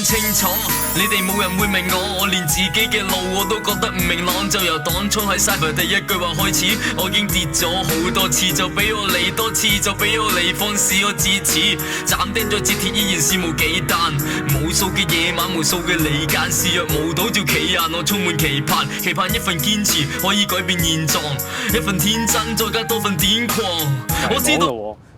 清楚，你哋冇人會明我連自己嘅路我都覺得唔明朗。就由當初喺 Cyber 第一句話開始，我已經跌咗好多次，就俾我嚟多次，就俾我嚟放肆我至此，斬釘咗截鐵依然肆無忌憚。無數嘅夜晚，無數嘅離間，視若無睹照企眼，我充滿期盼，期盼一份堅持可以改變現狀，一份天真再加多份癲狂。我知道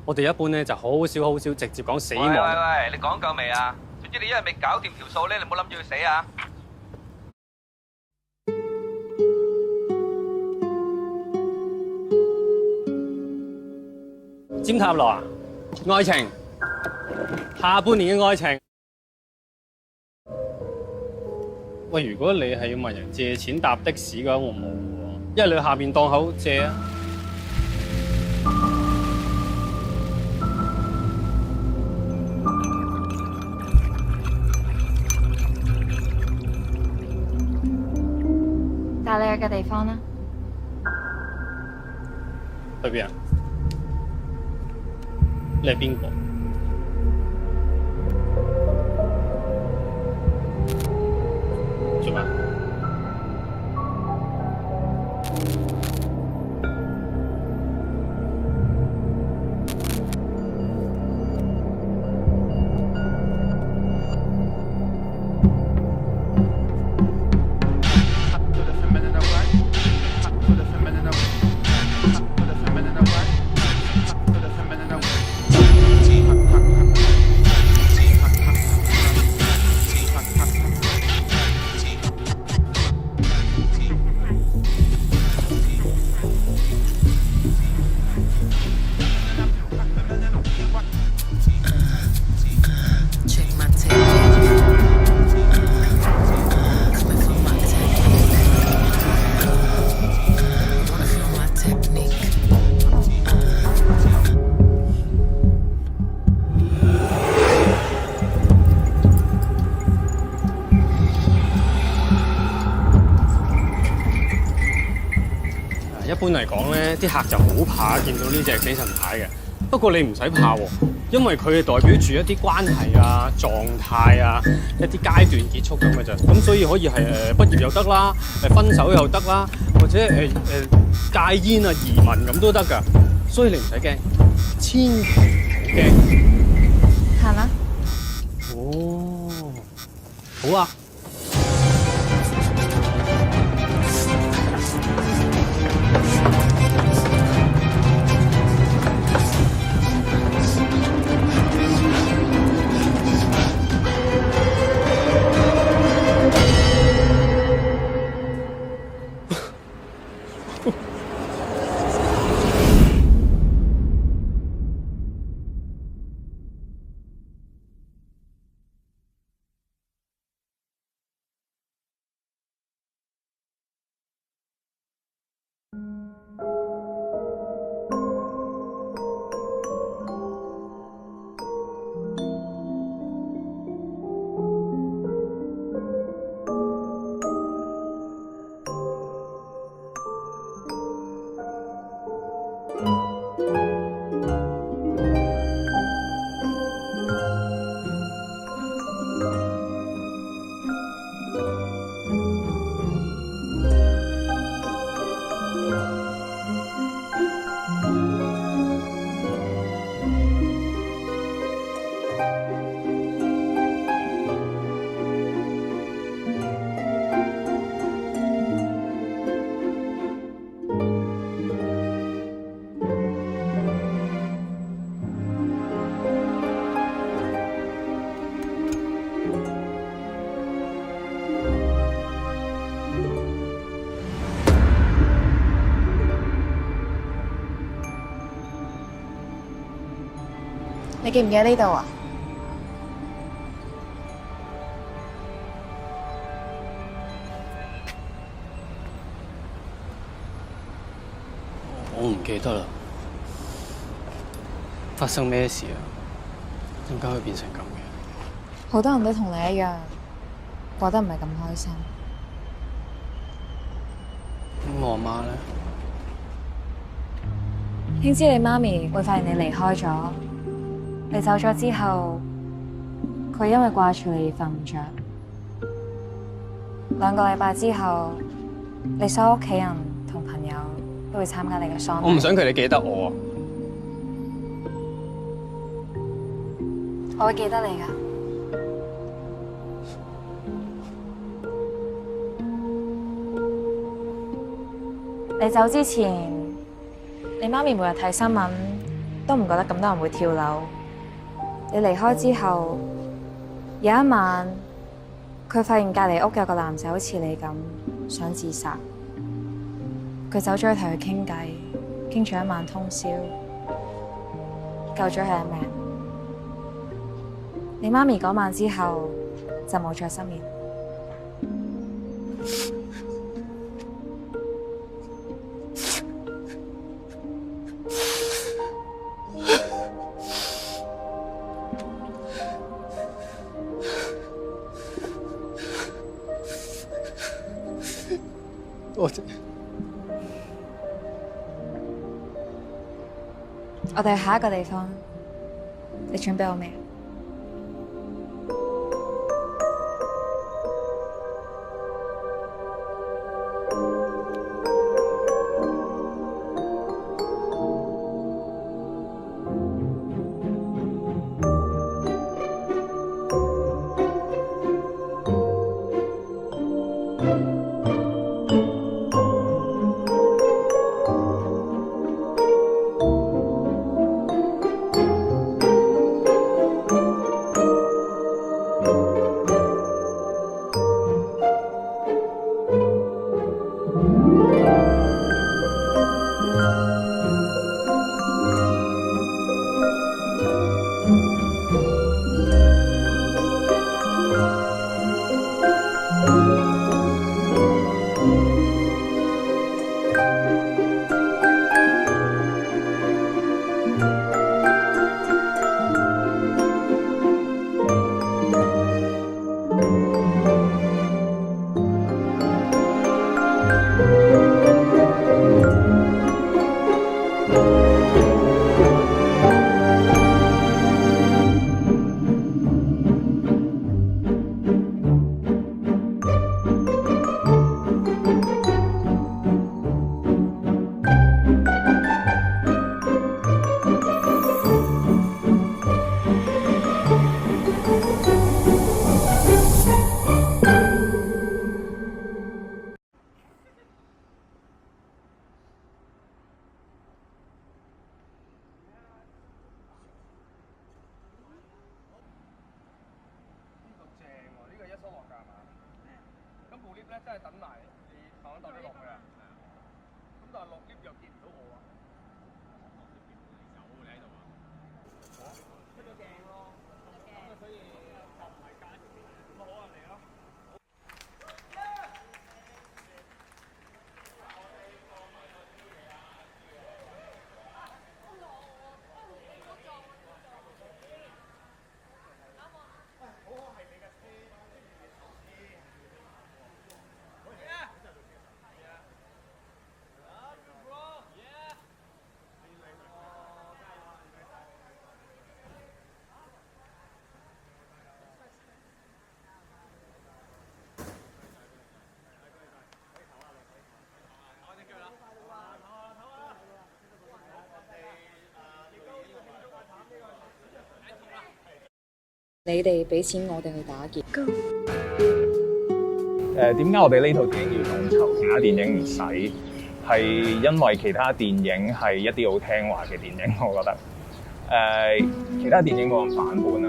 我哋一般咧就好少直接講死亡。喂，你講夠未啊？總之你一日未搞掂條數咧，你唔好諗住要死啊！尖塔羅啊，愛情，下半年嘅愛情。喂，如果你係要問人借錢搭的士嘅話，我冇喎，因為你去下面檔口借啊。帶你去嘅地方啦。去邊啊？你係邊個？做咩？一般嚟講咧，啲客就好怕見到呢隻死神牌嘅。不過你唔使怕喎，因為佢係代表住一啲關係啊、狀態啊、一啲階段結束咁嘅啫。咁所以可以係畢業又得啦，分手又得啦，或者戒煙啊、移民咁都得㗎。所以你唔使驚，千祈唔好驚。行啦。哦，好啊。你記唔記得呢度啊？我唔記得啦。發生咩事啊？點解會變成咁嘅？好多人都同你一樣，過得唔係咁開心。咁我媽咧？聽知你媽咪會發現你離開咗，你走咗之後，佢因為掛住你而瞓唔着。2個禮拜之後，你所有屋企人同朋友都會參加你嘅喪禮。我唔想佢哋記得我啊！我會記得你㗎。你走之前，你媽咪每日睇新聞都唔覺得咁多人會跳樓。你離開之後，有一晚，佢發現隔離屋有個男仔好似你咁想自殺，佢走咗去同佢傾偈，傾咗一晚通宵，救咗佢一命。你媽咪嗰晚之後就冇再失眠。我哋去下一個地方，你準備好未？真係等埋你放咗袋落去啊！咁但係落 lift 又見唔到我啊！有你喺度啊！我出咗鏡咯，咁啊所以就唔係間咁好啊嚟咯！你哋俾錢我哋去打劫。點解我哋呢套電影要統籌，其他電影唔使？係因為其他電影係一啲好聽話嘅電影，我覺得。其他電影冇咁反叛啦，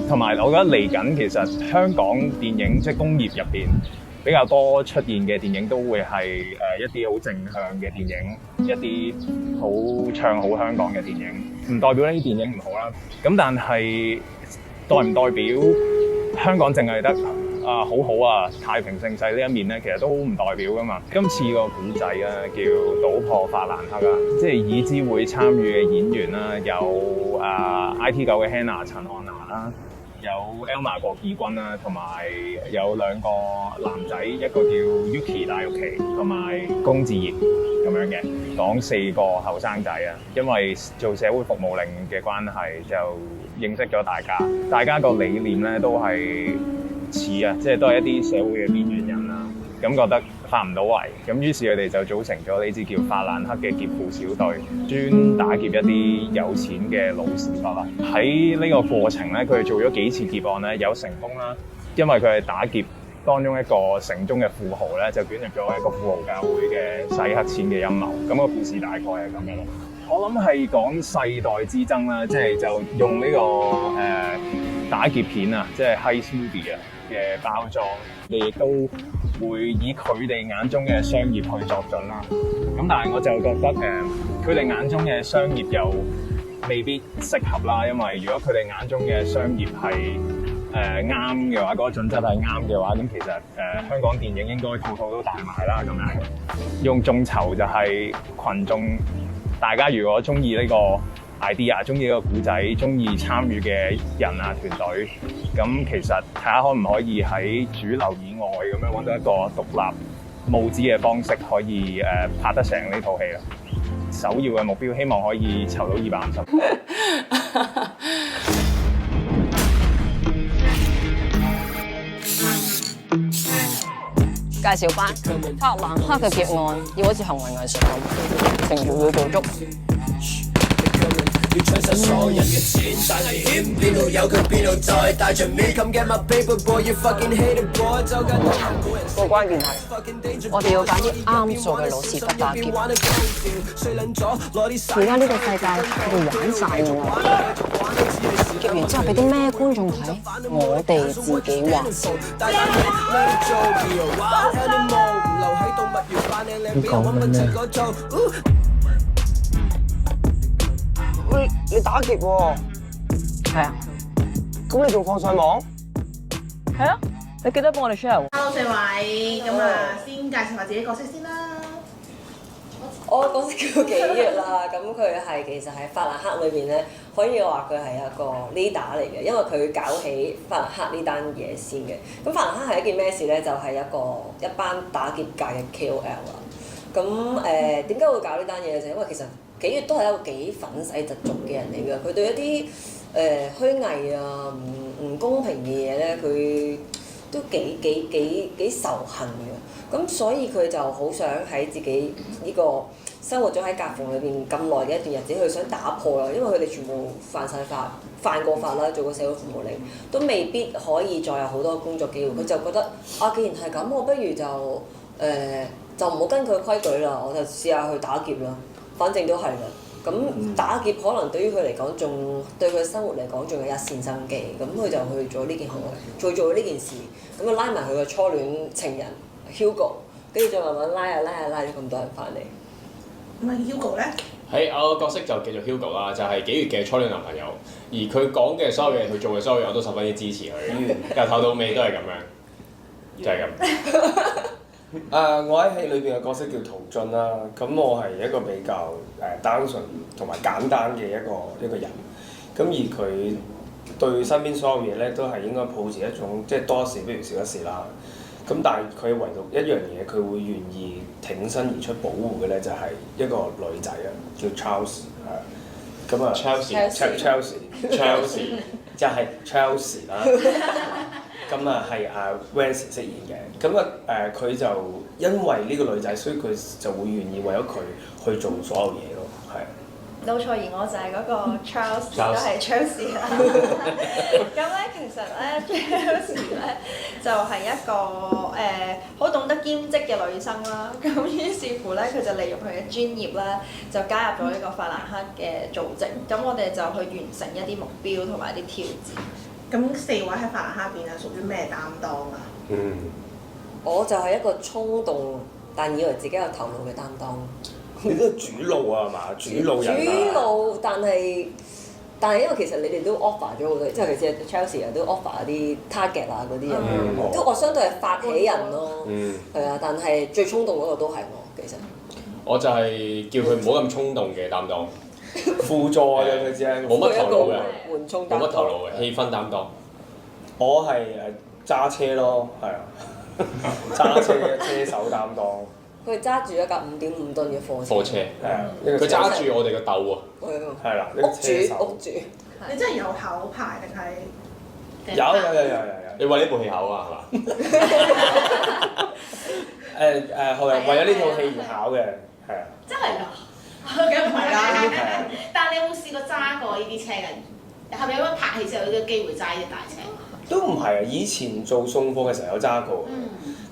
同埋我覺得嚟緊其實香港電影即係工業入邊比較多出現嘅電影都會係一啲好正向嘅電影，一啲好唱好香港嘅電影。唔代表呢啲電影唔好啦，咁但係代唔代表香港淨係得好好啊太平盛世呢一面咧？其實都唔代表噶嘛。今次個古仔啊叫《賭破法蘭克》啊，即係已知會參與嘅演員啦，有IT9嘅 Hannah 陳漢娜啦，有 Elma 郭以君啦，同埋有兩個男仔，一個叫 Yuki 戴玉琪，同埋龔志賢。咁樣嘅，講4個後生仔啊，因為做社會服務令嘅關係，就認識咗大家。大家個理念咧都係似啊，即係都係一啲社會嘅邊緣人啦。咁覺得發唔到圍，咁於是佢哋就組成咗呢支叫法蘭克嘅劫富小隊，專打劫一啲有錢嘅老屎忽啦。喺呢個過程咧，佢哋做咗幾次劫案咧，有成功啦，因為佢係打劫當中一個城中嘅富豪咧，就捲入咗一個富豪教會嘅洗黑錢嘅陰謀。咁個故事大概係咁樣咯。我諗係講世代之爭啦，即係就用呢個打劫片啊，即係 heist movie 啊嘅包裝，你亦都會以佢哋眼中嘅商業去作準啦。咁但係我就覺得佢哋眼中嘅商業又未必適合啦，因為如果佢哋眼中嘅商業係啱嘅話，嗰個準則係啱嘅話，咁其實香港電影應該套套都大賣啦。咁樣用眾籌就係群眾，大家如果中意呢個 idea， 中意呢個故仔，中意參與嘅人啊團隊，咁其實睇下可唔可以喺主流以外咁樣揾到一個獨立募資嘅方式，可以拍得成呢套戲啦。首要嘅目標希望可以籌到250。介紹翻法蘭克嘅劫案，要好似行為藝術咁，程序要做足。要搶晒所有人嘅錢，但係險邊度有佢邊度在，帶着尾 come get my paper boy， you fucking hate it boy， 周街都行冇人。個關鍵係，我哋要揀啲啱數嘅老師傅打劫。而家呢個世界佢哋玩晒我，劫完之後俾啲咩觀眾睇？我哋自己話。你講緊咩？喂，你打劫喎？係啊。咁你仲放上網？係啊，你記得幫我哋 share。Hello 4位，咁啊先介紹下自己角色先啦。我角色叫幾月啦，咁佢係其實喺法蘭克裏邊咧，可以話佢係一個 leader 嚟嘅，因為佢搞起法蘭克呢單嘢先嘅。咁法蘭克係一件咩事咧？就係一班打劫界嘅 KOL 啦。咁點解會搞呢單嘢咧？就因為其實幾月都係一個幾憤世嫉俗嘅人嚟嘅，佢對一啲虛偽啊、唔公平嘅嘢咧，佢都幾仇恨嘅。咁所以佢就好想喺自己呢個生活咗喺夾縫裏邊咁耐嘅一段日子，佢想打破啦，因為佢哋全部犯過法啦，做過社會服務令，都未必可以再有好多工作機會。佢就覺得啊，既然係咁，我不如就唔好跟佢規矩啦，我就試下去打劫啦。反正都係啦，咁打劫可能對於佢嚟講，仲對佢生活嚟講仲有一線生機，咁佢就去做呢件行為，做咗呢件事，咁啊拉埋佢個初戀情人 Hugo， 跟住再慢慢拉咗咁多人翻嚟。咁啊 Hugo 咧？喺我個角色就叫做 Hugo 啦，就係幾月嘅初戀男朋友，而佢講嘅所有嘢，佢做嘅所有嘢，我都十分之支持佢，由頭到尾都係咁樣，就係咁。我喺戲裏邊嘅角色叫陶俊啦，咁我係一個比較單純同埋簡單嘅一個人，咁而佢對身邊所有嘢咧都係應該抱持一種即係多一事不如少一事啦。咁但係佢唯獨一樣嘢，佢會願意挺身而出保護嘅咧，就係一個女仔啊，叫 Charles 咁啊 Chelsea 就係 Chelsea 啦。咁啊係阿 Vance 飾演嘅，咁佢就因為呢個女仔，所以佢就會願意為咗佢去做所有嘢咯，係。冇錯，而我就係嗰個 Charles， 都係 Chelsea 啦。咁咧，其實咧 Chelsea 咧就係一個好懂得兼職嘅女生啦。咁於是乎咧，佢就利用佢嘅專業咧，就加入咗呢個法蘭克嘅組織。咁我哋就去完成一啲目標同埋啲挑戰。咁4位喺法蘭克邊啊，屬於咩擔當啊？我就係一個衝動，但以為自己有頭腦嘅擔當。你都係主路啊，係嘛？主路人啊。主路，但係因為其實你哋都 offer 咗好多，即係其實 Chelsea 啊都 offer 啲 target 啊嗰啲咁，都我相對係發起人咯。係啊，但係最衝動嗰個都係我其實。我就係叫佢唔好咁衝動嘅擔當。輔助嘅佢只係冇乜頭腦嘅，冇乜頭腦嘅氣氛擔當。我係揸車咯，係啊，揸車嘅車手擔當。佢揸住一架5.5噸嘅貨車，係啊，佢佢揸住我哋個竇喎。係啦，屋主。你真係有考牌定係？有。你為呢部戲考啊係嘛？為咗呢套戲而考嘅，係啊。真係㗎？梗唔係啦。但係你有冇試過揸過呢啲車㗎？係咪因為拍戲之後有呢個機會揸呢啲大車？都唔係啊！以前做送貨嘅時候有揸過，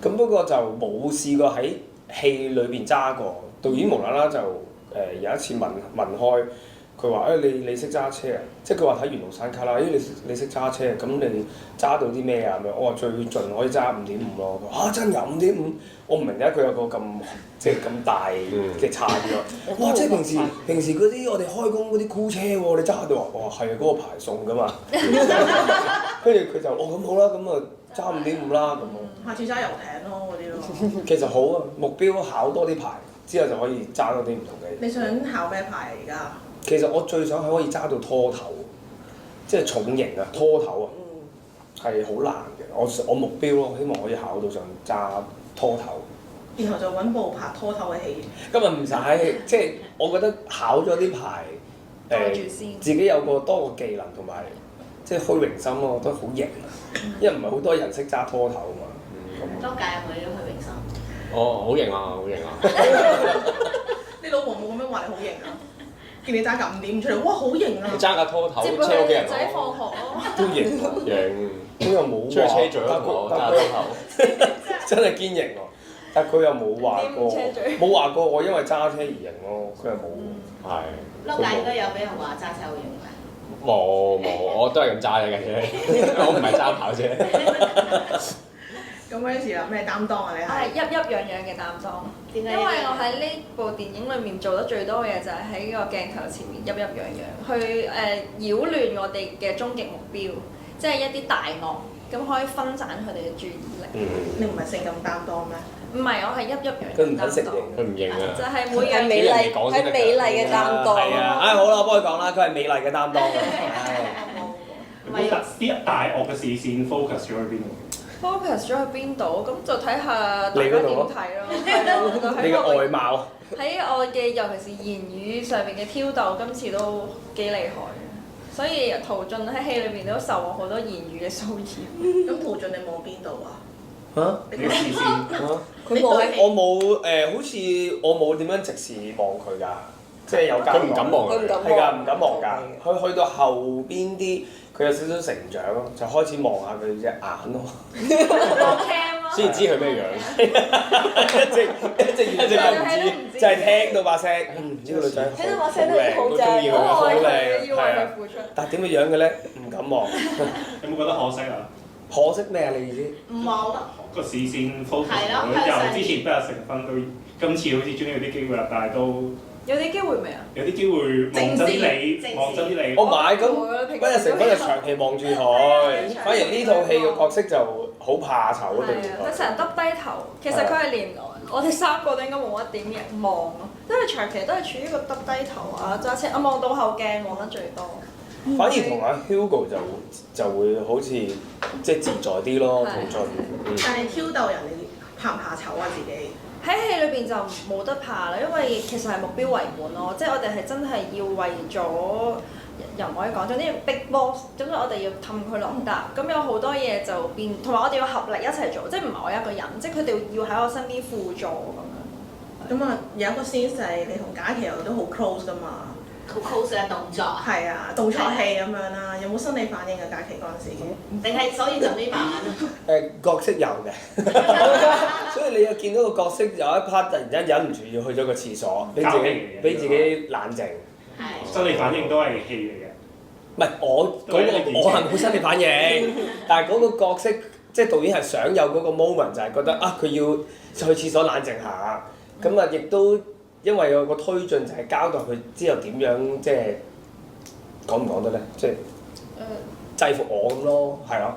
咁不過就冇試過喺戲裏邊揸過。導演無啦啦就有一次問開，佢話你識揸車啊？即係佢話睇完《路山卡》啦，你識揸車，咁你揸到啲咩啊？咁樣我話最盡可以揸5.5咯。佢話真有5.5？我唔明點解佢有個咁即係咁大嘅差異咯。哇！即係平時嗰啲我哋開工嗰啲酷車喎，你揸到啊？我話係啊，嗰個牌送㗎嘛。跟住佢就咁好啦，咁啊揸5.5啦咁咯。下次揸遊艇咯嗰啲咯。其實好啊，目標考多啲牌，之後就可以揸多啲唔同嘅。你想考咩牌啊？而家？其實我最想係可以揸到拖頭，即係重型啊，拖頭啊，係好難嘅。我目標咯，希望可以考到上揸拖頭。然後就揾部拍拖頭嘅戲。今日唔使，即係我覺得考咗啲牌，自己有個多個技能同埋，即係虛榮心咯，我覺得好型。因為唔係好多人識揸拖頭啊嘛。多介有冇呢個虛榮心？哦，好型啊，好型啊！你老婆冇咁樣話你好型啊？見你揸架5.5出嚟，哇好型啊！揸架拖頭車屋企人仔放學咯，都型喎，型。佢又冇出去車嘴咯，揸拖頭。真係堅型喎！但佢又冇話過我因為揸車而型咯，佢又冇。係。碌介應該有俾人話揸車好型咩？冇，我都係咁揸嘅啫，我唔係揸跑車。咁嗰陣時有咩擔當啊？你我係鬱鬱癢癢嘅擔當，點解？因為我喺呢部電影裏面做得最多嘅嘢就係喺個鏡頭前面鬱鬱癢癢，去擾亂我哋嘅終極目標，即係一啲大惡，咁可以分散佢哋嘅注意力。你唔係性感擔當咩？唔係，我係鬱鬱癢癢。佢唔肯承認，佢唔認啊！就係每樣美麗，係美麗嘅擔當。係啊，好啦，我幫佢講啦，佢係美麗嘅擔當啊。啲大惡嘅視線 focus 咗去邊度？focus 咗去邊度？咁就睇下大家點睇咯。你嘅外貌。喺我嘅尤其是言語上面嘅挑逗，今次都幾厲害。所以陶俊喺戲裏邊都受過好多言語嘅騷擾。咁陶俊你望邊度啊？嚇？你嘅視線？佢我冇好似我冇點樣直視望佢㗎，即係有交流。佢唔敢望佢。係㗎，唔敢望㗎。佢去到後邊啲，佢有少少成長咯，就開始望下佢隻眼咯。先知佢咩樣。一隻眼都唔知，就係聽到把聲，唔知個女仔好靚，好中意佢，好靚，係啊。但係點嘅樣嘅咧？唔敢望。有冇覺得可惜啊？可惜咩啊？你意思？冇。個視線 focus 由之前不日成分到今次好似終於有啲機會啦，但係都有啲機會未啊？有啲機會望真啲你，望真啲你。我買咁不日成分就長期望住佢，反而呢套戲嘅角色就好怕醜對住佢。佢成日耷低頭，其實佢係連我哋3個都應該冇乜點嘅望咯，因為長期都係處於個耷低頭啊揸車，我望到後鏡望得最多。反而同阿 Hugo 就會好似即係自在啲咯，陶俊。但係挑逗人，你怕唔怕醜啊？自己喺戲裏邊就冇得怕啦，因為其實係目標為本咯，即係我哋係真係要為咗又唔可以講咗啲 big boss，總之我哋要氹佢落搭，咁有好多嘢就變，同埋我哋要合力一齊做，即係唔係我一個人，即係佢哋要喺我身邊輔助咁樣。咁啊，有一個 scene 係你同嘉琪又都好 close 噶嘛。好 close 嘅動作。係啊，動作戲咁樣啦，有冇生理反應啊？嘉琪嗰陣時，定係所以就呢版？角色有嘅，所以你又見到個角色有一 part 突然間忍唔住要去咗個廁所，俾自己冷靜。係。生理反應都係戲嚟嘅。唔係我係冇生理反應，但係嗰個角色即係導演係想有嗰個 moment 就係覺得啊佢要去廁所冷靜下，咁啊亦都。因為有個推進就係交代佢之後點樣即係講唔講得咧？即係制服我咁咯，係咯。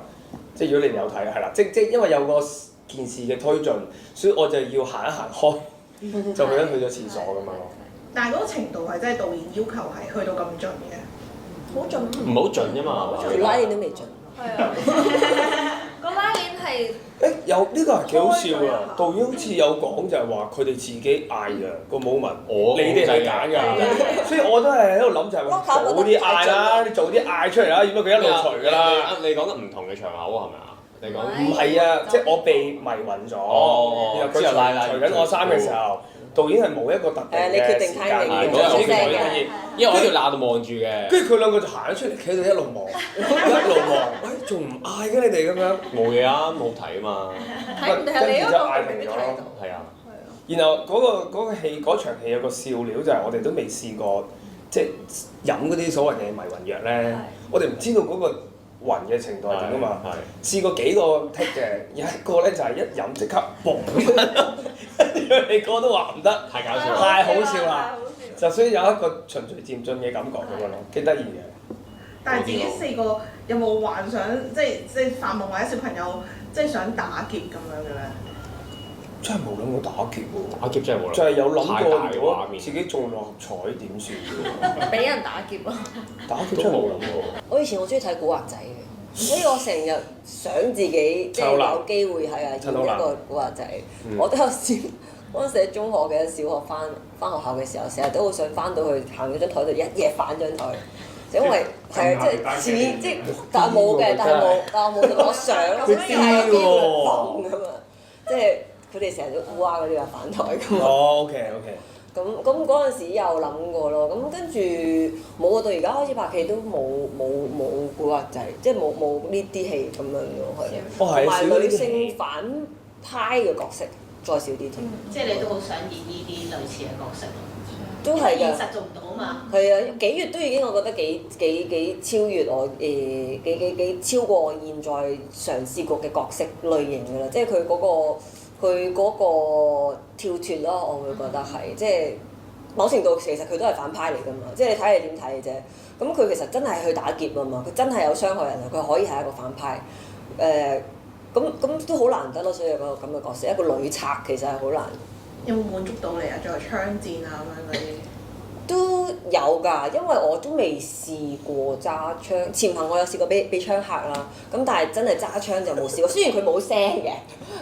即係如果你哋有睇係啦，即因為有個件事嘅推進，所以我就要行一行開，就去咗廁所咁樣咯。但係嗰個程度係真係導演要求係去到咁盡嘅，好盡。唔好盡啫嘛，條拉鏈都未盡。係啊。個拉鏈係係有呢個係幾好笑啊！導演好似有講就係話佢哋自己嗌嘅個 moment，你哋去揀㗎，所以我都係喺度諗就係話早啲嗌啦，你早啲嗌出嚟啦，如果佢一路除㗎啦。你講得唔同嘅場口係咪啊？你講唔係啊，即係我被迷暈咗，然後佢除緊我衫嘅時候。導演係冇一個特定嘅時間，因為我喺度鬧到望住嘅。跟住佢兩個就行咗出嚟，企喺度一路望，一路望，喂，仲唔嗌嘅你哋咁樣？冇嘢啊，冇睇啊嘛。睇唔睇你嗰個嗌停咗。係啊。然後嗰個戲嗰場戲有個笑料就係我哋都未試過，即係飲嗰啲所謂嘅迷暈藥咧，我哋唔知道嗰個暈嘅程度係點㗎嘛。試過幾個 take 嘅，有一個咧就係一飲即刻嘣。你哥都話唔得，太搞笑，太好笑啦！就所以有一個循序漸進嘅感覺咁樣咯，幾得意嘅。但係自己四個有冇幻想，即係發夢或者小朋友即係想打劫咁樣嘅咧？真係冇諗過打劫喎！打劫真係冇諗，就係有諗過如果自己中六合彩點算嘅？俾人打劫咯！打劫真係冇諗過。我以前好中意睇古惑仔嘅，所以我成日想自己即係有機會係演一個古惑仔。我都有試。嗰陣時喺中學嘅小學翻學校嘅時候，成日都好想翻到去行嗰張台度一夜反張台，因為係即係似即係，但係冇嘅，但係我冇攞相，所以係有機會放㗎嘛。即係佢哋成日都烏鴉嗰啲話反台㗎嘛。哦，OK。咁嗰陣時有諗過咯，咁跟住冇啊，到而家開始拍戲都冇古惑仔，即係冇呢啲戲咁樣咯，係。同埋女性反派嘅角色。再少啲添，即係你都好想演呢啲類似嘅角色咯，都係㗎。現實做唔到啊嘛。係啊，幾月都已經我覺得幾超越我幾超過我現在嘗試過嘅角色類型㗎啦，即係佢嗰個跳脫咯，我會覺得係即係某程度其實佢都係反派嚟㗎嘛，即係你睇你點睇嘅啫。咁佢其實真係去打劫啊嘛，佢真係有傷害人啊，佢可以係一個反派咁都好難得咯，所以有個咁嘅角色，一個女賊其實係好難。有冇滿足到你啊？再槍戰啊咁樣嗰啲？都有㗎，因為我都未試過揸槍。潛行我有試過俾槍嚇啦，咁但係真係揸槍就冇試過。雖然佢冇聲嘅，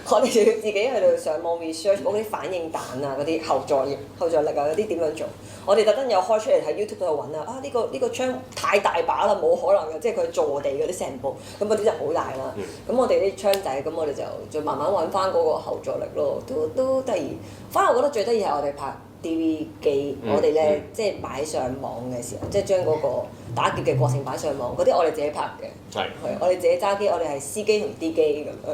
我哋就要自己去到上網 research 嗰啲反應彈啊，嗰啲後座力啊，嗰啲點樣做。我哋特登有開出嚟喺 YouTube 度揾啊！呢個槍太大把啦，冇可能嘅，即係佢坐地嗰啲成部，咁嗰啲就好大啦。咁我哋啲槍仔，咁我哋就慢慢揾翻嗰個後座力咯，都得意。反而我覺得最得意係我哋拍 DV 機，我哋咧即係擺上網嘅時候，即係將嗰個打劫嘅過程擺上網，嗰啲我哋自己拍嘅。係我哋自己揸機，我哋係 C 機同 D 機咁樣。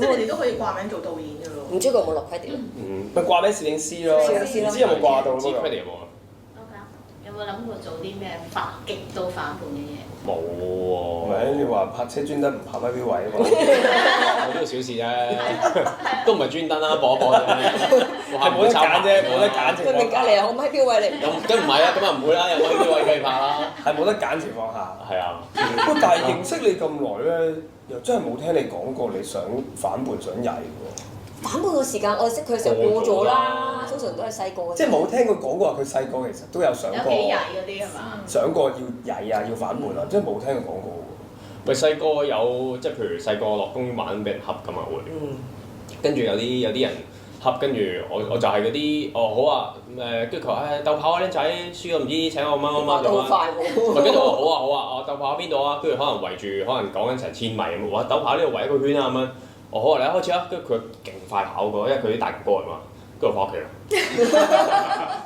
咁我哋都可以掛名做導演㗎咯。唔知佢有冇落 credit？咪掛名攝影師咯，唔知有冇掛到嗰個 credit 有冇啊？有冇諗過做啲咩極度反叛嘅嘢？冇喎。唔係你話拍車專登唔拍咪標位啊嘛？我呢個小事啫，都唔係專登啦，播一播啫。係冇得揀啫，冇得揀情況下。明隔離有咪標位嚟？咁唔係啊，咁啊唔會啦，有咪標位繼續拍啦。係冇得揀情況下。係啊。不過但係認識你咁耐咧，又真係冇聽你講過你想反叛想曳喎。反叛嘅時間，我識佢嘅時候過咗啦，通常都係細個。即係冇聽佢講過話，佢細個其實都有想過。有幾曳嗰啲係嘛？想過要曳啊，要反叛啊，即係冇聽佢講過喎。咪細個有即係譬如細個落公園玩俾人恰㗎嘛會。跟住有啲人恰，跟住我就係嗰啲好啊跟住佢話鬥跑啊僆仔，輸咗唔知請我乜咁樣。快喎！跟住我話好啊，鬥跑喺邊度啊？跟住可能圍住，可能講緊成千米咁，話鬥跑呢度圍一個圈啊咁樣。我好啊，你一開始啊，跟住佢勁快跑過，因為佢啲大哥哥嚟嘛，跟住我翻屋企啦。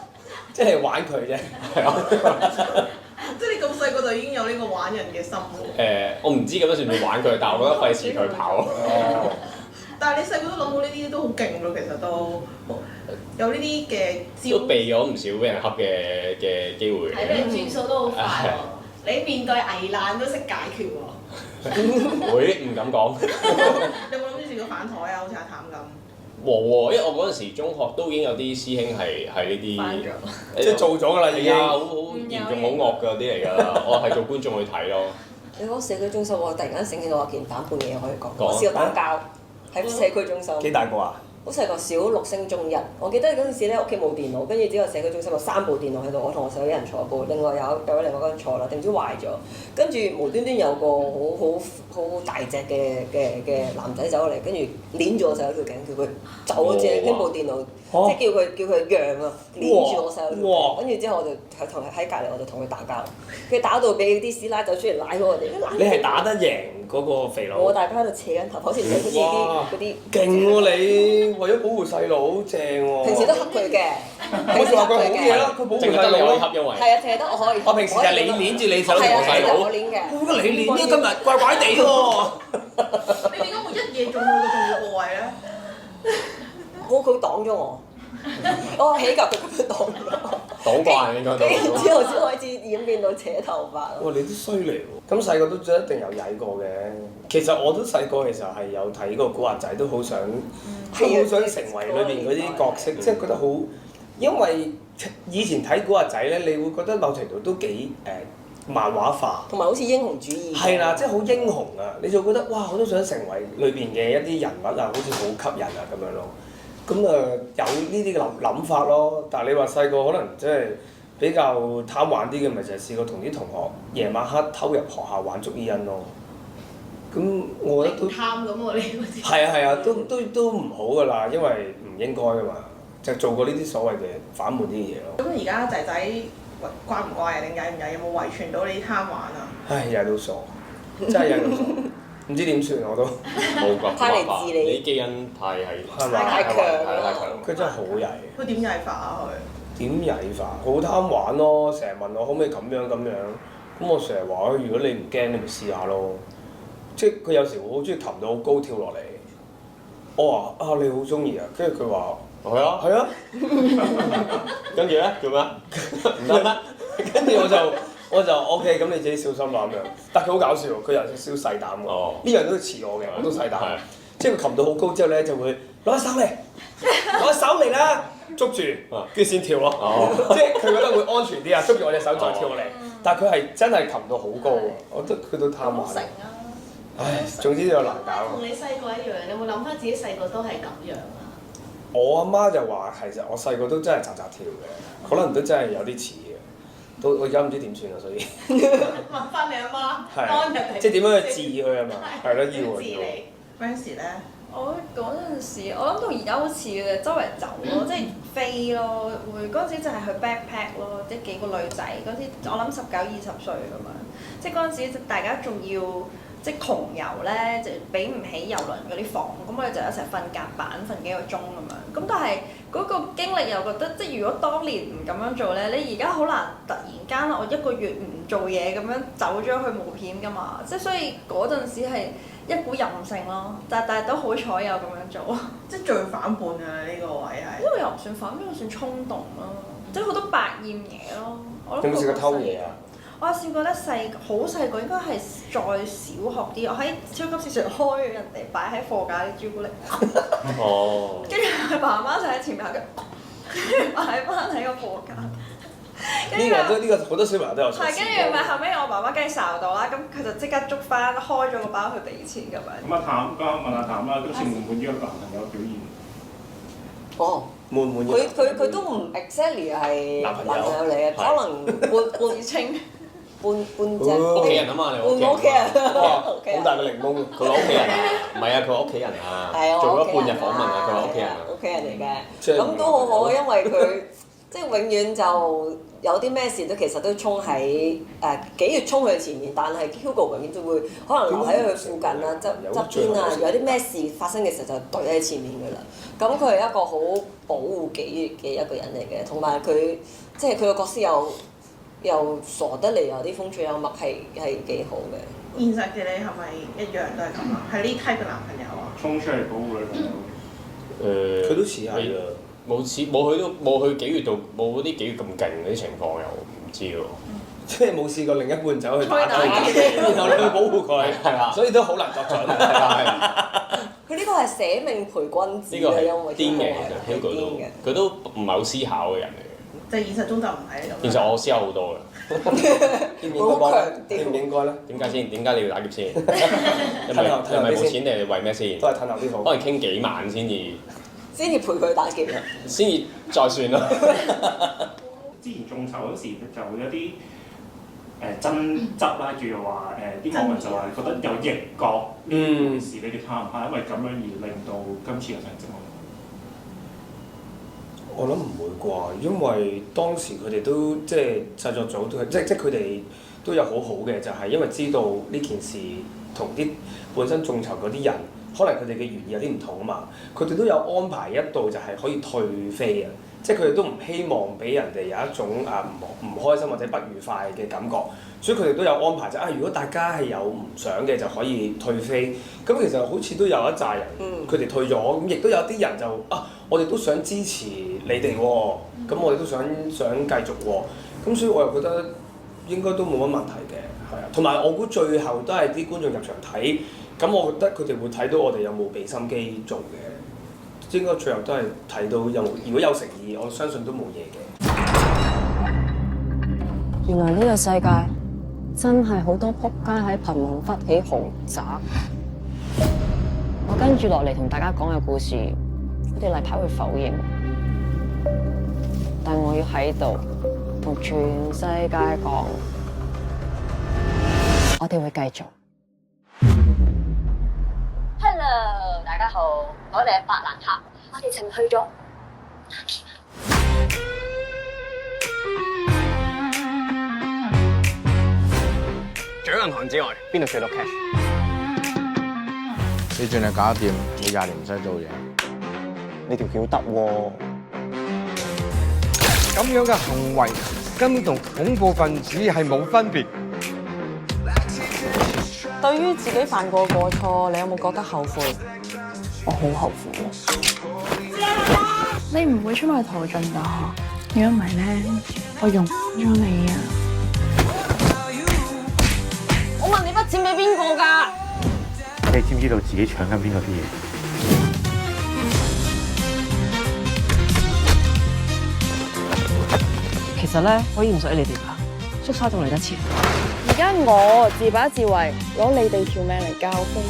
即係玩佢啫。係啊。即係你咁細個就已經有呢個玩人嘅心喎。我唔知咁樣算唔算玩佢，但係我覺得費事佢跑。但係你細個都諗到呢啲都好勁咯，其實都有呢啲嘅招。都避咗唔少俾人恰嘅機會。睇你轉數都好快喎，你面對危難都識解決喎。會唔敢講。有冇諗住試過反台啊？好似阿譚咁。冇喎，因為我嗰陣時中學都已經有啲師兄係呢啲，即係做咗㗎啦已經。係啊，好嚴重、好惡嗰啲嚟㗎啦。我係做觀眾去睇咯。你講社區中心，我突然間醒起我件反叛嘅嘢可以講。我試過打交喺社區中心。幾大個啊？好細個，小6升中1。我記得嗰陣時咧，屋企冇電腦，跟住之後社區中心有3部電腦喺度，我同我細佬一人坐一部，另外有另外一個人坐啦，定唔知壞咗，跟住無端端有個好大隻嘅男仔走過嚟，跟住攆住我細佬條頸，叫佢走嗰隻拎部電腦，即係叫佢讓啊，攆住我細佬條頸，跟住之後我就喺隔離，我就同佢打交，佢打到俾啲師奶走出嚟拉我哋。你係打得贏嗰個肥佬？我大家喺度扯緊頭，好似好似啲勁喎你，為咗保護細佬，正喎。平時都恰佢嘅，我就話佢好嘢啦，佢保護細佬咯。因為係啊，淨係得我可以。我平時就係你攆住你手同我細佬。我攆嘅。點解你攆嘅？今日怪怪地喎。你點解會一夜中到個重要部位咧？佢擋咗我，我起腳佢咁樣擋咗。擋慣應該都。之後先開始演變到扯頭髮。哇！你都犀利喎！咁細個都一定有曳過嘅。其實我都細個嘅時候係有睇過古惑仔，都好想成為裏邊嗰啲角色，即係覺得好。因為以前睇古惑仔咧，你會覺得某程度都幾漫畫化，同埋好似英雄主義。係啦，即係好英雄啊！你就覺得哇，我都想成為裏邊嘅一啲人物啊，好似好吸引啊咁樣咯。咁有呢啲嘅諗法咯。但係你話細個可能即係比較貪玩啲嘅，咪就係試過同啲同學夜晚黑偷入學校玩捉伊人咯。咁我覺得都貪咁喎，你嗰啲。係啊，都唔好噶啦，因為唔應該噶嘛，就做過呢啲所謂嘅反叛啲嘅嘢咯。咁而家仔仔乖唔乖啊？定曳唔曳？有冇遺傳到你貪玩啊？唉，曳到傻，真係曳到傻，唔知點算我都。冇㗎，太嚟自你啲基因太太強啦。佢真係好曳。佢點曳法啊？佢點曳法？好貪玩咯，成日問我可唔可以咁樣。咁我成日話如果你唔驚，你咪試下咯。即係佢有時會好中意擒到好高跳落嚟。我話你好中意啊，跟住佢話係啊。係啊。跟住咧做咩？唔得咩？跟住我就 OK，咁你自己小心啦咁樣。但佢好搞笑，佢又少少細膽喎。呢樣都似我嘅，我都細膽。即係佢擒到好高之後咧，就會攞手嚟，攞手嚟啦，捉住，跟住先跳咯。即係佢覺得會安全啲啊，捉住我隻手再跳落嚟。但係佢係真係擒到好高喎，我覺得佢都貪玩。唉，總之就難搞。同你細個一樣，你有冇諗翻自己細個都係咁樣啊？我阿媽就話其實我細個都真係扎扎跳嘅，可能都真係有啲似嘅。我而家唔知點算啦，所以問翻你阿媽，當日即係點樣去治佢啊嘛？係咯，要。治你 Vancy 咧？我嗰陣時，我諗到而家好似嘅，周圍走咯，即係飛咯，會嗰陣時就係去 backpack 咯，即係幾個女仔嗰陣時，我諗19-20歲咁樣，即係嗰陣時大家仲要即係窮遊咧，就俾唔起郵輪嗰啲房，咁我哋就一齊瞓甲板瞓幾個鐘咁樣，咁但係嗰個經歷又覺得，即係如果當年唔咁樣做咧，你而家好難突然間我1個月唔做嘢咁樣走咗去冒險㗎嘛，即係所以嗰陣時係一股任性咯，但係都好彩有咁樣做，即係最反叛㗎呢個位係。呢個又唔算反叛，呢個算衝動咯，即係好多百厭嘢咯。我有冇試過偷嘢啊？我試過咧好細個，應該係再小學啲，我喺超級市場開咗人哋擺喺貨架啲朱古力。哦。跟住爸媽就喺前面跟住擺翻喺個貨架。呢個好多小朋友都有嘗試過。係，跟住咪後尾我爸媽梗係睄到啦，咁佢就即刻捉翻開咗個包去俾錢咁樣。咁啊，問下譚啦，今次滿唔滿意個男朋友表現？哦。滿唔滿意？佢都唔 exactly 係男朋友嚟嘅，可能半稱。半隻屋企人啊嘛，你屋企人，好大個檸檬，佢話屋企人啊，唔係啊，佢話屋企人啊，做咗半日訪問啊，佢話屋企人啊，屋企人嚟嘅，咁都好好，因為佢即係永遠就有啲咩事都其實都衝喺幾月衝佢前面，但係 Hugo 永遠都會可能留喺佢附近啊、側邊啊，有啲咩事發生嘅時候就對喺前面㗎啦。咁佢係一個好保護己嘅一個人嚟嘅，同埋佢即係佢個角色又傻得嚟，有啲風趣幽默係幾好嘅。現實嘅你係咪一樣都係咁啊？係呢 type 嘅男朋友啊？衝出嚟保護女朋友。佢都似係㗎。冇去幾月度，冇嗰啲幾月咁勁嗰啲情況又唔知喎。即係冇試過另一半走去打佢，然後你去保護佢，係啊，所以都好難作準。佢呢個係捨命陪君子，呢個係因為癲嘅，其實 Hugo 佢都唔係好思考嘅人嚟嘅。即係現實中就唔係咁。其實我思考好多嘅。應唔應該咧？點解先？點解你要打劫先？係咪冇錢定係為咩先？都係褪後啲好。可能傾幾晚先至先至陪佢打劫，先至再算啦。之前眾籌嗰時就會有啲爭執啦，叫做話啲網民就話覺得有逆角呢件事，你哋怕唔怕？因為咁樣而令到今次嘅成績我諗唔會啩，因為當時佢哋都即係製作組都即佢哋都有好好嘅，就係因為知道呢件事同啲本身眾籌嗰啲人，可能佢哋嘅原意有啲唔同啊嘛，佢哋都有安排一度就係可以退飛啊，即係佢哋都唔希望俾人哋有一種唔開心或者不愉快嘅感覺，所以佢哋都有安排就如果大家係有唔想嘅就可以退飛，咁其實好似都有一紮人佢哋退咗，咁亦都有啲人就我哋都想支持你哋喎，咁我哋都想繼續喎，咁所以我又覺得應該都冇乜問題嘅，係啊，同埋我估最後都係啲觀眾入場睇，咁我覺得佢哋會睇到我哋有冇俾心機做嘅，應該最後都係睇到有冇，如果有誠意，我相信都冇嘢嘅。原來呢個世界真係好多仆街喺貧民窟起豪宅。我跟住落嚟同大家講嘅故事，佢哋例牌會否認，但我要喺度同全世界講，我哋會繼續。Hello， 大家好，我哋係法蘭克，我哋淨去咗。除咗銀行之外，邊度最多 cash？ 你盡量搞得掂，你20年唔使做嘢。呢條橋得喎。咁樣嘅行為根本同恐怖分子係冇分別。對於自己犯過錯，你有冇覺得後悔？我好後悔。你唔會出外淘盡㗎？如果唔係咧，我用咗你啊！我問你筆錢俾邊個㗎？你知唔知道自己搶緊邊個啲嘢？其實咧，可以唔使你哋㗎，縮沙仲嚟得切。而家我自把自為，攞你哋條命嚟教飛。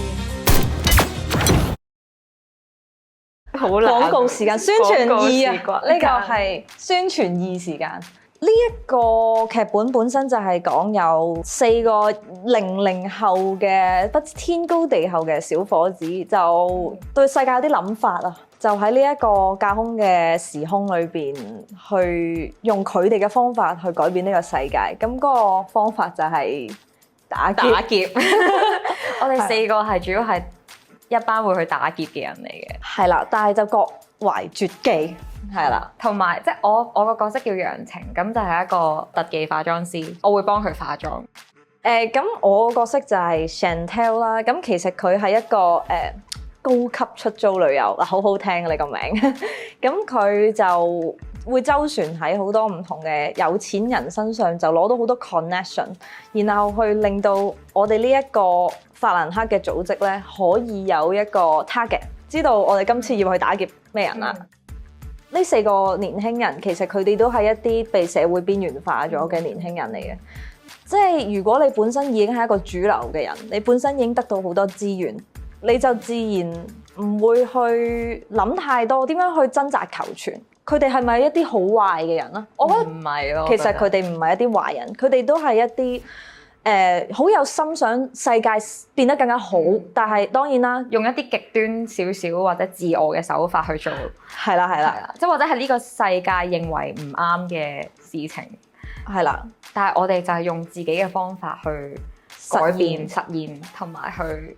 好難。廣告時間，宣傳2啊！呢個係宣傳2時間。呢一個劇本本身就係講有4個00後嘅不知天高地厚嘅小伙子，就對世界有啲諗法啊！就喺呢一個架空嘅時空裏邊，去用佢哋嘅方法去改變呢個世界。咁嗰個方法就係打劫。我哋4個係主要係一班會去打劫嘅人嚟嘅。係啦，但係就各懷絕技。係啦，同埋即係我個角色叫楊晴，咁就係一個特技化妝師，我會幫佢化妝。咁我個角色就係 Chantel 啦，咁其實佢係一個高級出租女友，好好聽啊你個名。咁佢就會周旋喺好多唔同嘅有錢人身上，就攞到好多 connection， 然後去令到我哋呢一個法蘭克嘅組織咧，可以有一個 target， 知道我哋今次要去打劫咩人啦。呢4個年輕人其實佢哋都係一啲被社會邊緣化咗嘅年輕人嚟嘅，即係如果你本身已經係一個主流嘅人，你本身已經得到好多資源，你就自然唔會去諗太多點樣去掙扎求存。佢哋係咪一啲好壞嘅人啊？我覺得唔係咯，其實佢哋唔係一啲壞人，佢哋都係一啲好有心想世界變得更加好，但係當然啦，用一啲極端少少或者自我嘅手法去做，係啦，即係或者係呢個世界認為唔啱嘅事情，係啦。但係我哋就係用自己嘅方法去改變、實現同埋去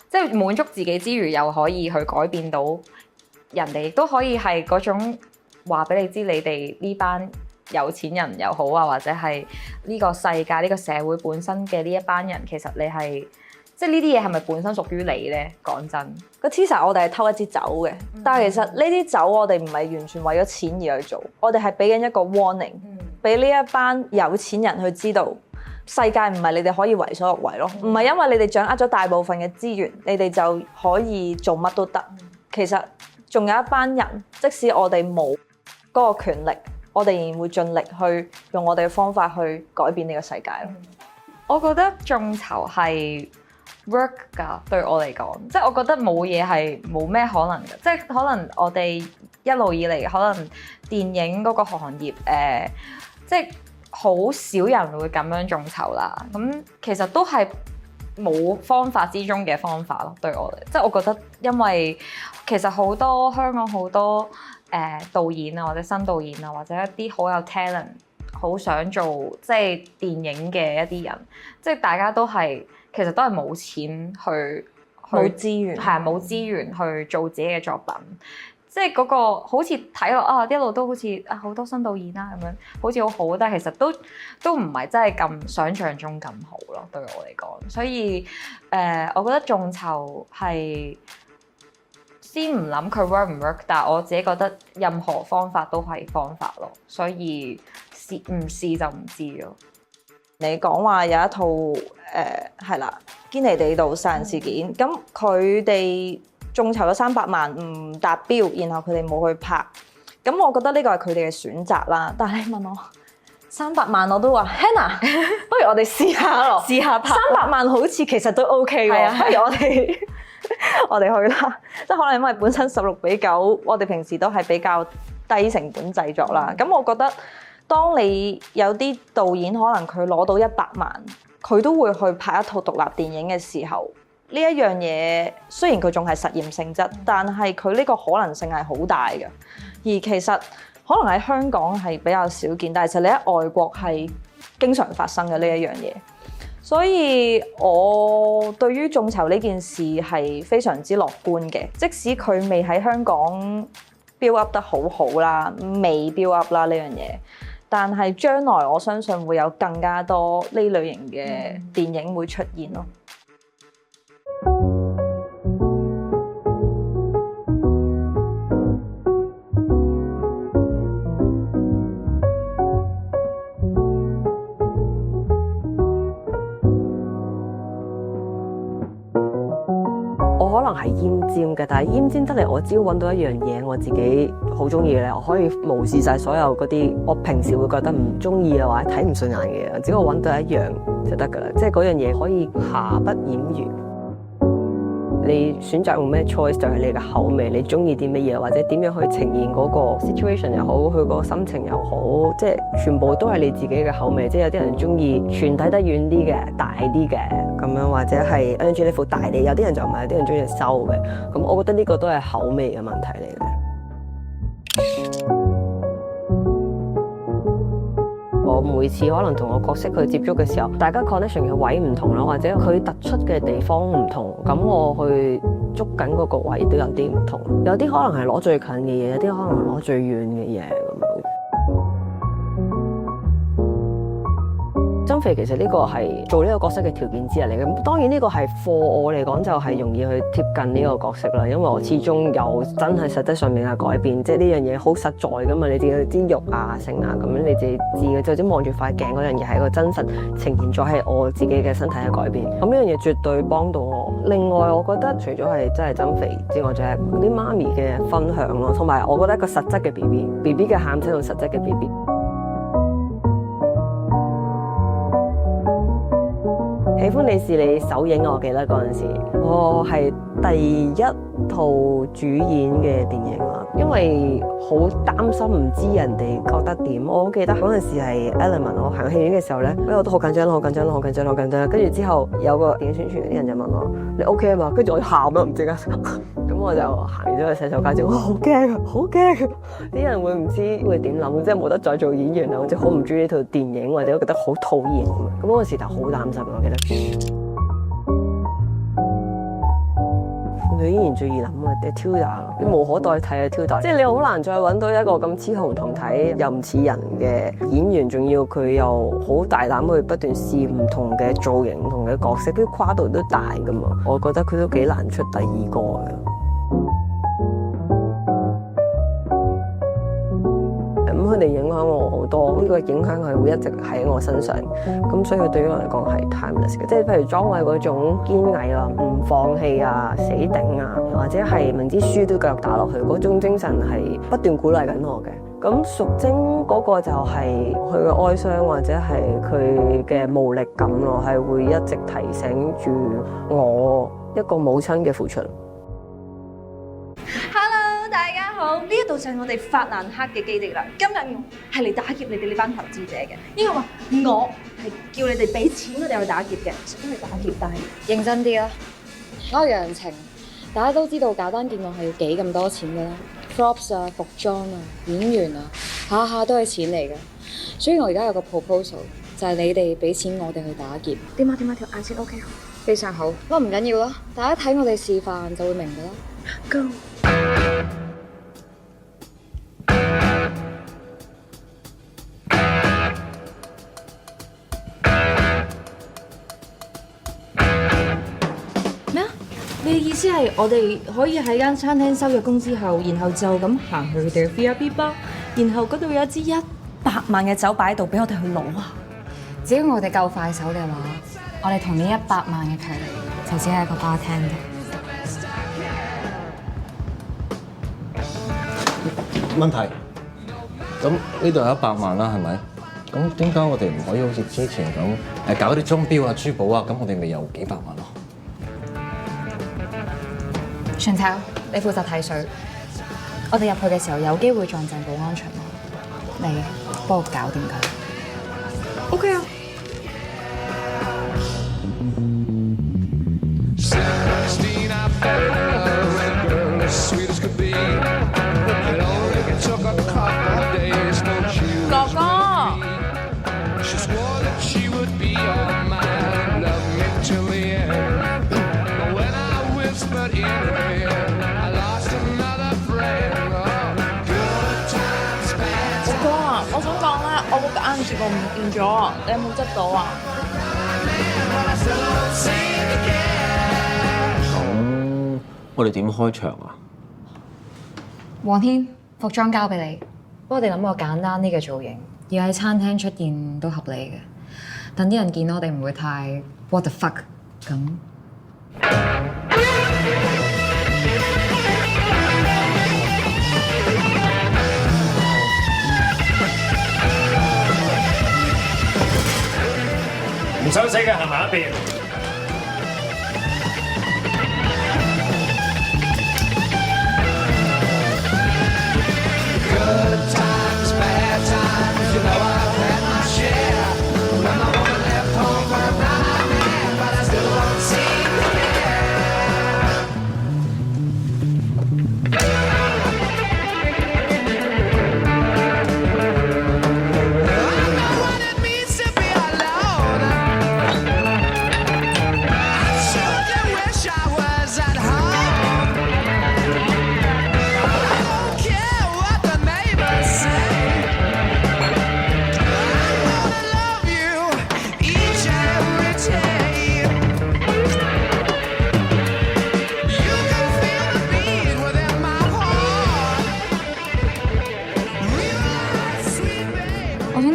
即係滿足自己之餘，又可以去改變到人哋，亦都可以係嗰種話俾你知，你哋呢班有錢人又好啊，或者係呢個世界、呢個社會本身嘅呢一班人，其實你係即係呢啲嘢係咪本身屬於你呢？講真，個 teaser 我哋係偷一支酒嘅，但係其實呢啲酒我哋唔係完全為咗錢而去做，我哋係俾緊一個 warning，俾呢一班有錢人去知道世界唔係你哋可以為所欲為咯，唔係因為你哋掌握咗大部分嘅資源，你哋就可以做乜都得。其實仲有一班人，即使我哋冇嗰個權力，我哋仍然會盡力去用我哋嘅方法去改變呢個世界咯。我覺得眾籌係 work 㗎，對我嚟講，即係我覺得冇嘢係冇咩可能嘅，即係可能我哋一路以嚟可能電影嗰個行業即係好少人會咁樣眾籌啦。咁其實都係冇方法之中嘅方法咯，對我嚟，即係我覺得因為其實好多香港好多導演啊，或者新導演啊，或者一啲好有 talent，好想做即係電影嘅一啲人，即係大家都係。其實都係冇錢去冇資源，係冇資源去做自己嘅作品，即係嗰個好似睇落啊，一路都好似好多新導演啦咁樣，好似好好，但係其實都唔係真係咁想像中咁好咯，對我嚟講。所以我覺得眾籌係先唔諗佢 work 唔 work， 但係我自己覺得任何方法都係方法咯，所以唔試就唔知咯。你講話有一套係啦，堅尼地道殺人事件，咁佢哋眾籌咗300萬唔達標，然後佢哋冇去拍，咁我覺得呢個係佢哋嘅選擇啦。但係你問我300萬，我都話 Hannah， 不如我哋試下咯，試下拍300萬好似其實都 OK 喎，不如我哋去啦。即係可能因為本身16:9，我哋平時都係比較低成本製作啦。咁我覺得當你有啲導演可能佢攞到100萬。佢都會去拍一套獨立電影嘅時候，呢一樣嘢雖然佢仲係實驗性質，但係佢呢個可能性係好大嘅。而其實可能喺香港係比較少見，但係其實你喺外國係經常發生嘅呢一樣嘢。所以我對於眾籌呢件事係非常之樂觀嘅，即使佢未喺香港 build up 得好好啦，未 build up 啦呢樣嘢。但係將來我相信會有更加多呢類型嘅電影會出現咯。我可能係奄尖嘅，但係奄尖得嚟，我只要揾到一樣嘢，我自己好中意嘅咧，我可以無視晒所有嗰啲我平時會覺得唔中意啊或者睇唔順眼嘅嘢，只要我揾到一樣就得噶啦，即係嗰樣嘢可以瑕不掩瑜。你選擇用咩 choice 就係你嘅口味，你中意啲乜嘢或者點樣去呈現嗰個 situation 又好，佢個心情又好，即係全部都係你自己嘅口味。即係有啲人中意傳遞得遠啲嘅、大啲嘅咁樣，或者係 energy level 大啲，有啲人就唔係，有啲人中意收嘅。咁我覺得呢個都係口味嘅問題嚟嘅。我每次可能同我角色去接觸嘅時候，大家 connection 嘅位唔同啦，或者佢突出嘅地方唔同，咁我去捉緊嗰個位都有啲唔同。有啲可能係攞最近嘅嘢，有啲可能攞最遠嘅嘢咁樣。增肥其實呢個係做呢個角色嘅條件之一嚟嘅，咁當然呢個係課我嚟講就係容易去貼近呢個角色啦，因為我始終有真係實質上面嘅改變，即係呢樣嘢好實在噶嘛，你自己啲肉啊、性啊咁樣你自己知嘅，就咁望住塊鏡嗰樣嘢係一個真實呈現咗係我自己嘅身體嘅改變，咁呢樣嘢絕對幫到我。另外我覺得除咗係真係增肥之外，就係啲媽咪嘅分享咯，同埋我覺得一個實質嘅 BB 嘅喊聲同實質嘅 BB。喜歡你是你首映，我記得嗰陣時，我係第一套主演嘅電影啦，因為好擔心唔知人哋覺得點。我好記得嗰陣時係 Element， 我行戲院嘅時候咧，我都好緊張，跟住之後有個電影宣傳啲人就問我：你 OK 啊嘛？跟住我喊咯，唔知點解。咁我就行咗去洗手間之後，我好驚啊，好驚！啲人會唔知會點諗，即係冇得再做演員啦，或者好唔中意呢套電影，或者覺得好討厭咁。嗰陣時就好擔心，我記得。女演員最易諗嘅 Tilda， 你無可代替嘅 Tilda， 即係你好難再揾到一個咁雌雄同體又唔似人嘅演員，仲要佢又好大膽去不斷試唔同嘅造型、唔同嘅角色，啲跨度都大噶嘛。我覺得佢都幾難出第二個嘅。咁佢哋影響我好多，呢個影響係會一直喺我身上，咁所以對於我嚟講係 timeless 嘅，即係譬如莊偉嗰種堅毅啊、唔放棄啊、死頂啊，或者係明知輸都繼續打落去嗰種精神係不斷鼓勵緊我嘅。咁淑貞嗰個就係佢嘅哀傷或者係佢嘅無力感咯，係會一直提醒住我一個母親嘅付出。Hello， 大家好，呢一度就係我哋法蘭克嘅基地啦。今日我係嚟打劫你哋呢班投資者嘅，應該話我係叫你哋俾錢我哋去打劫嘅，想去打劫，但係認真啲啦，我係楊晴，大家都知道搞單件案係要幾咁多錢㗎啦 ，props 啊、服裝啊、演員啊，下下都係錢嚟嘅。所以我而家有個 proposal， 就係你哋俾錢我哋去打劫。點啊條眼線 OK 好，非常好，不過唔緊要啦，大家睇我哋示範就會明㗎啦。Go。咩啊？你嘅意思係我哋可以喺間餐廳收咗工之後，然後就咁行去佢哋嘅 VIP 包，然後嗰度有一支100萬嘅酒擺喺度俾我哋去攞啊！只要我哋夠快手嘅話，我哋同呢100萬嘅距離就只係一個 bartender。問題，咁呢度有100萬啦，係咪？咁點解我哋唔可以好似之前咁搞啲鐘錶啊、珠寶啊？咁我哋咪有幾百萬咯？Chantel，你負責睇水。我哋入去嘅時候有機會撞正保安巡邏，你幫我搞掂佢。OK 啊。哥哥。我想講咧，我個眼睫毛唔見咗，你有冇執到啊？咁我哋點開場啊？黃天，服裝交俾你，幫我哋諗個簡單啲嘅造型，要喺餐廳出現都合理嘅，等啲人見到我哋唔會太 what the fuck 咁。唔想死嘅行埋一邊。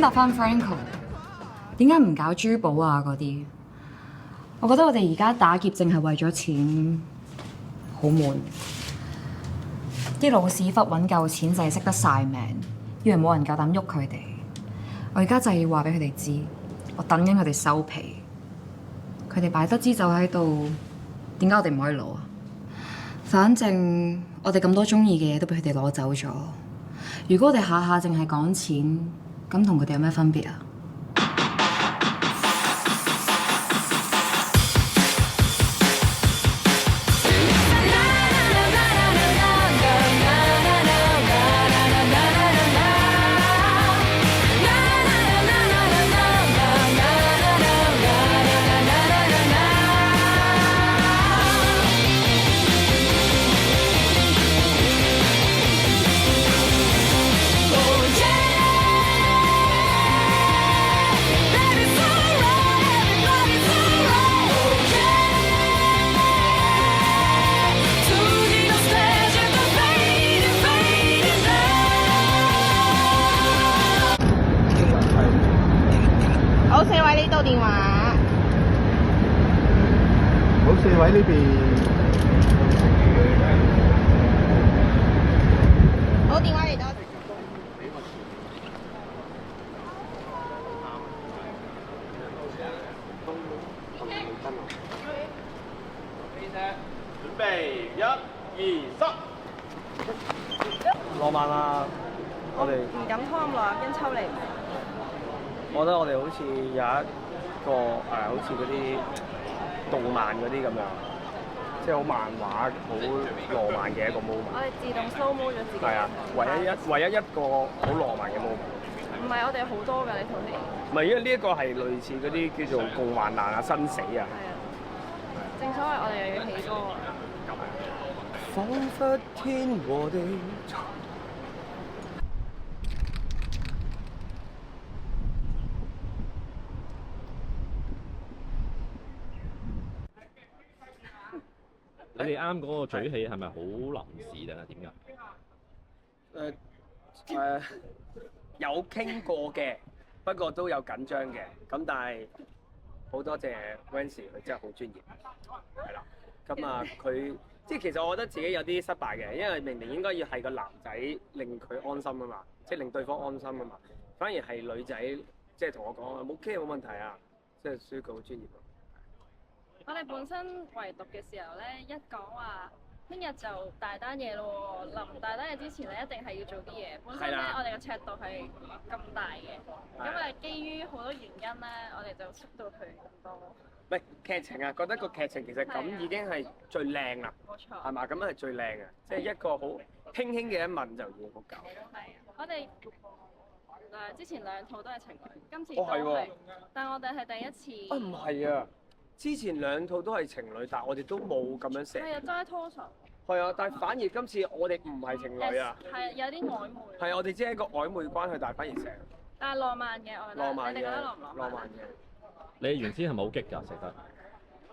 答翻 Franco， 點解唔搞珠寶啊嗰啲？我覺得我哋而家打劫淨係為咗錢，好悶。啲老屎忽揾夠錢就係識得晒命，以為冇人夠膽喐佢哋。我而家就係要話俾佢哋知，我等緊佢哋收皮。佢哋擺得支酒喺度，點解我哋唔可以攞啊？反正我哋咁多中意嘅嘢都俾佢哋攞走咗。如果我哋下下淨係講錢，咁同佢哋有咩分別啊？好，4位呢度電話。好，4位呢邊。好，電話嚟到。備1、2、3。浪漫啊！我哋唔敢拖咁耐，驚抽離。我覺得我哋好似有一個好似嗰啲動漫嗰啲咁樣，即係好漫畫、好浪漫嘅一個 moment。我哋自動 slow mo 咗自己。係啊，唯一一個好浪漫嘅 moment。唔係，我哋好多㗎呢套戲。唔係，因為呢一個係類似嗰啲叫做共患難啊、生死啊。係啊。正所謂我哋又要起歌啊。彷彿天和地。你哋啱嗰個嘴戲係咪好臨時定係點㗎？有傾過嘅，不過都有緊張嘅。咁但係好多謝 Wency，佢真係好專業，係啦。咁啊，佢即係其實我覺得自己有啲失敗嘅，因為明明應該要係個男仔令佢安心啊嘛，即係令對方安心啊嘛，反而係女仔即係同我講啊，冇傾冇問題啊，即係所以佢好專業。我哋本身圍讀嘅時候咧，一講話聽日就大單嘢咯喎，臨大單嘢之前咧，一定係要做啲嘢。本身咧，我哋嘅尺度係咁大嘅，咁啊基於好多原因咧，我哋就縮到去咁多。唔係劇情啊，覺得個劇情其實咁已經係最靚啦，冇錯，係嘛？咁樣係最靚嘅，即係一個好輕輕嘅一吻就已經好夠。係啊，我哋之前2套都係情侶，今次都係喎，但我哋係第一次。唔係啊！之前2套都係情侶，但係我哋都冇咁樣寫。係啊，齋拖手。係啊，但係反而今次我哋唔係情侶啊。係啊，有啲曖昧。係啊，我哋只係一個曖昧關係，但係反而成。但係浪漫嘅，我覺得。浪漫嘅。你哋覺得浪唔浪漫？浪漫嘅。你原先係咪好激㗎食得？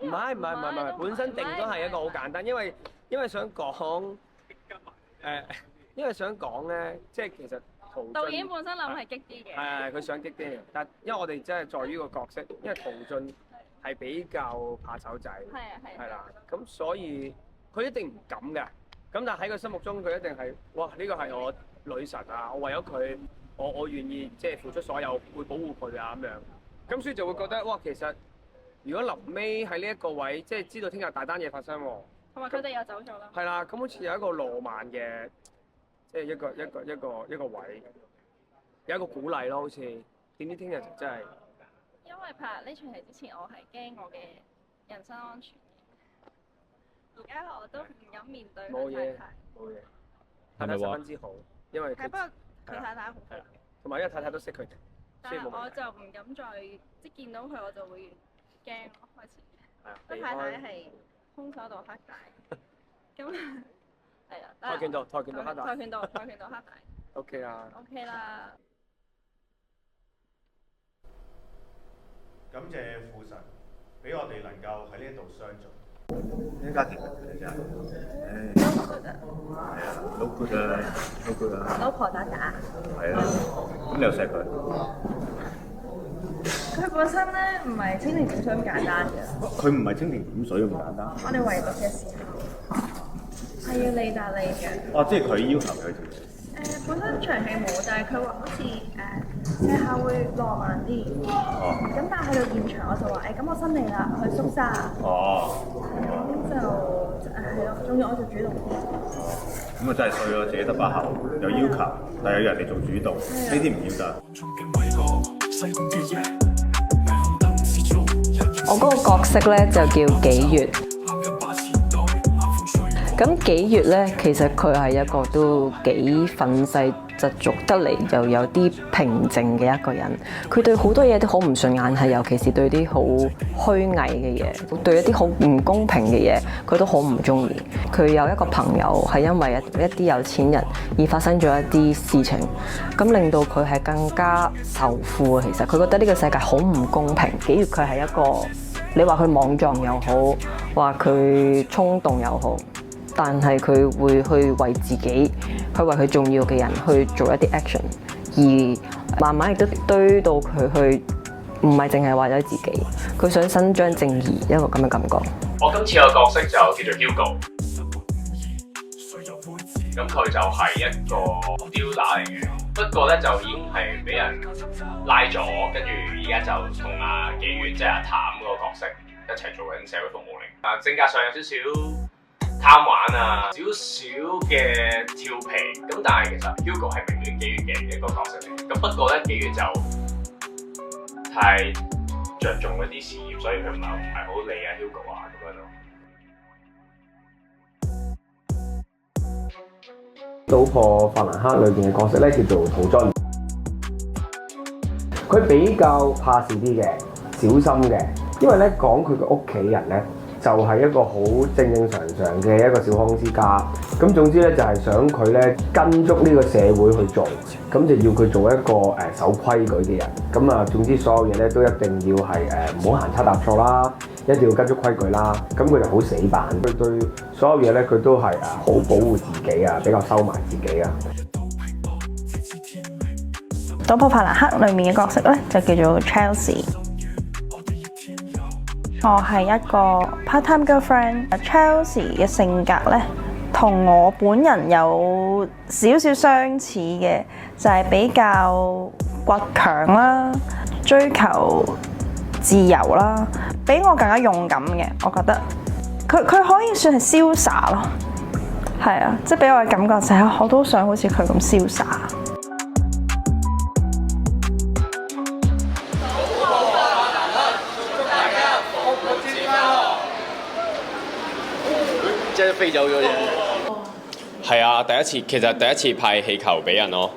唔係，本身定都係一個好簡單，因為想講因為想講咧，即係其實導演本身諗係激啲嘅。係佢想激啲嘅，但因為我哋真係在於個角色，因為陶俊係比較怕醜仔，係啦，咁所以佢一定唔敢嘅。咁但係喺佢心目中，佢一定係哇呢個係我女神啊！我為咗佢，我願意即係付出所有，會保護佢啊咁樣。咁所以就會覺得哇，其實如果臨尾喺呢一個位，即係知道聽日大單嘢發生喎，同埋佢哋又走咗啦。係啦，咁好似有一個浪漫嘅，即係一個位，有一個鼓勵咯，好似點知聽日就真係。因為拍呢場戲之前，我係驚我嘅人身安全嘅。而家我都唔敢面對佢太太。冇嘢，太太十分之好，因為係不過佢太太好。係啦，同埋因為太太都識佢哋，但係我就唔敢再即係見到佢我就會驚咯，開始。係啊。太太係空手道黑帶。咁係啊。跆拳道黑帶。跆拳道黑帶。OK 啦。OK 啦。感謝父神，俾我哋能夠喺呢度相聚。呢家庭真係，係啊，look good 啊，look good 啊。老婆打打。係啊，咁你又錫佢？佢本身咧唔係蜻蜓點水咁簡單嘅。佢唔係蜻蜓點水咁簡單。我哋圍讀嘅時候係要你答你嘅。哦，即係佢要求佢自己。本身場戲冇，但係佢話好似寫下會浪漫啲。咁但係去到現場我就話咁我新嚟啦，去縮沙。咁就係咯，總之我就主動啲。咁啊真係衰咯，自己得把口，有要求，但係有人哋做主動，呢啲唔要得。我嗰個角色咧就叫紀月。咁紀月咧，其實佢係一個都幾憤世嫉俗得嚟，又有啲平靜嘅一個人。佢對好多嘢都好唔順眼，係尤其是對啲好虛偽嘅嘢，對一啲好唔公平嘅嘢，佢都好唔中意。佢有一個朋友係因為一啲有錢人而發生咗一啲事情，咁令到佢係更加仇富啊！其實佢覺得呢個世界好唔公平。紀月佢係一個，你話佢莽撞又好，話佢衝動又好。但係佢會去為自己，去為佢重要嘅人去做一啲 action， 而慢慢亦都堆到佢去，唔係淨係為咗自己，佢想伸張正義一個咁嘅感覺。我今次個角色就叫做 Hugo， 咁佢就係一個刁打嚟嘅，不過咧就已經係俾人拉咗，跟住而家就同阿紀月即係阿譚嗰個角色一齊做緊社會服務嚟。性格上有少少貪玩啊，少少嘅調皮。咁但係其實 Hugo 係明年幾月嘅一個角色嚟。咁不過咧幾月就太着重嗰啲事業，所以佢唔係好理啊 Hugo 啊咁樣咯。老婆法蘭克裏邊嘅角色咧叫做陶津，佢比較怕事啲嘅，小心嘅，因為咧講佢嘅屋企人咧就係一個好正正常常嘅一個小康之家，咁總之咧就係想佢咧跟足呢個社會去做，咁就要佢做一個守規矩嘅人，咁啊總之所有嘢咧都一定要係唔好行差踏錯啦。一定要跟足規矩啦，咁佢就好死板，佢對所有嘢咧佢都係好保護自己啊，比較收埋自己啊。賭鋪法蘭克裏面嘅角色咧就叫做 Chelsea， 我係一個 part-time girlfriend。Chelsea 嘅性格咧同我本人有少少相似嘅，就係比較倔強啦，追求自由啦，比我更加勇敢嘅，我覺得佢可以算係瀟灑咯，係啊，即係俾我嘅感覺就係我都想好似佢咁瀟灑。即係飛走咗啫。係啊，其實第一次派氣球俾人咯，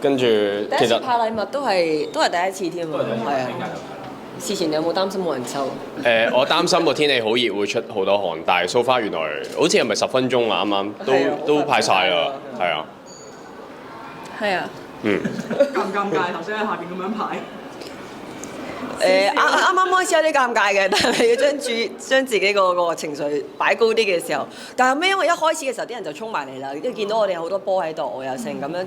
跟住第一次派禮物都係第一次添啊，係啊。事前你有冇擔心冇人收？我擔心個天氣好熱會出好多汗，但係 so far 原來好似係咪10分鐘啊？啱啱都派晒啦，係啊。係啊。尷唔尷尬？頭先喺下邊咁樣排。啱開始有啲尷尬嘅，但係要將自己個情緒擺高啲嘅時候，但係因為一開始嘅時候啲人就衝埋嚟啦，因為見到我哋有好多波喺度，又成咁樣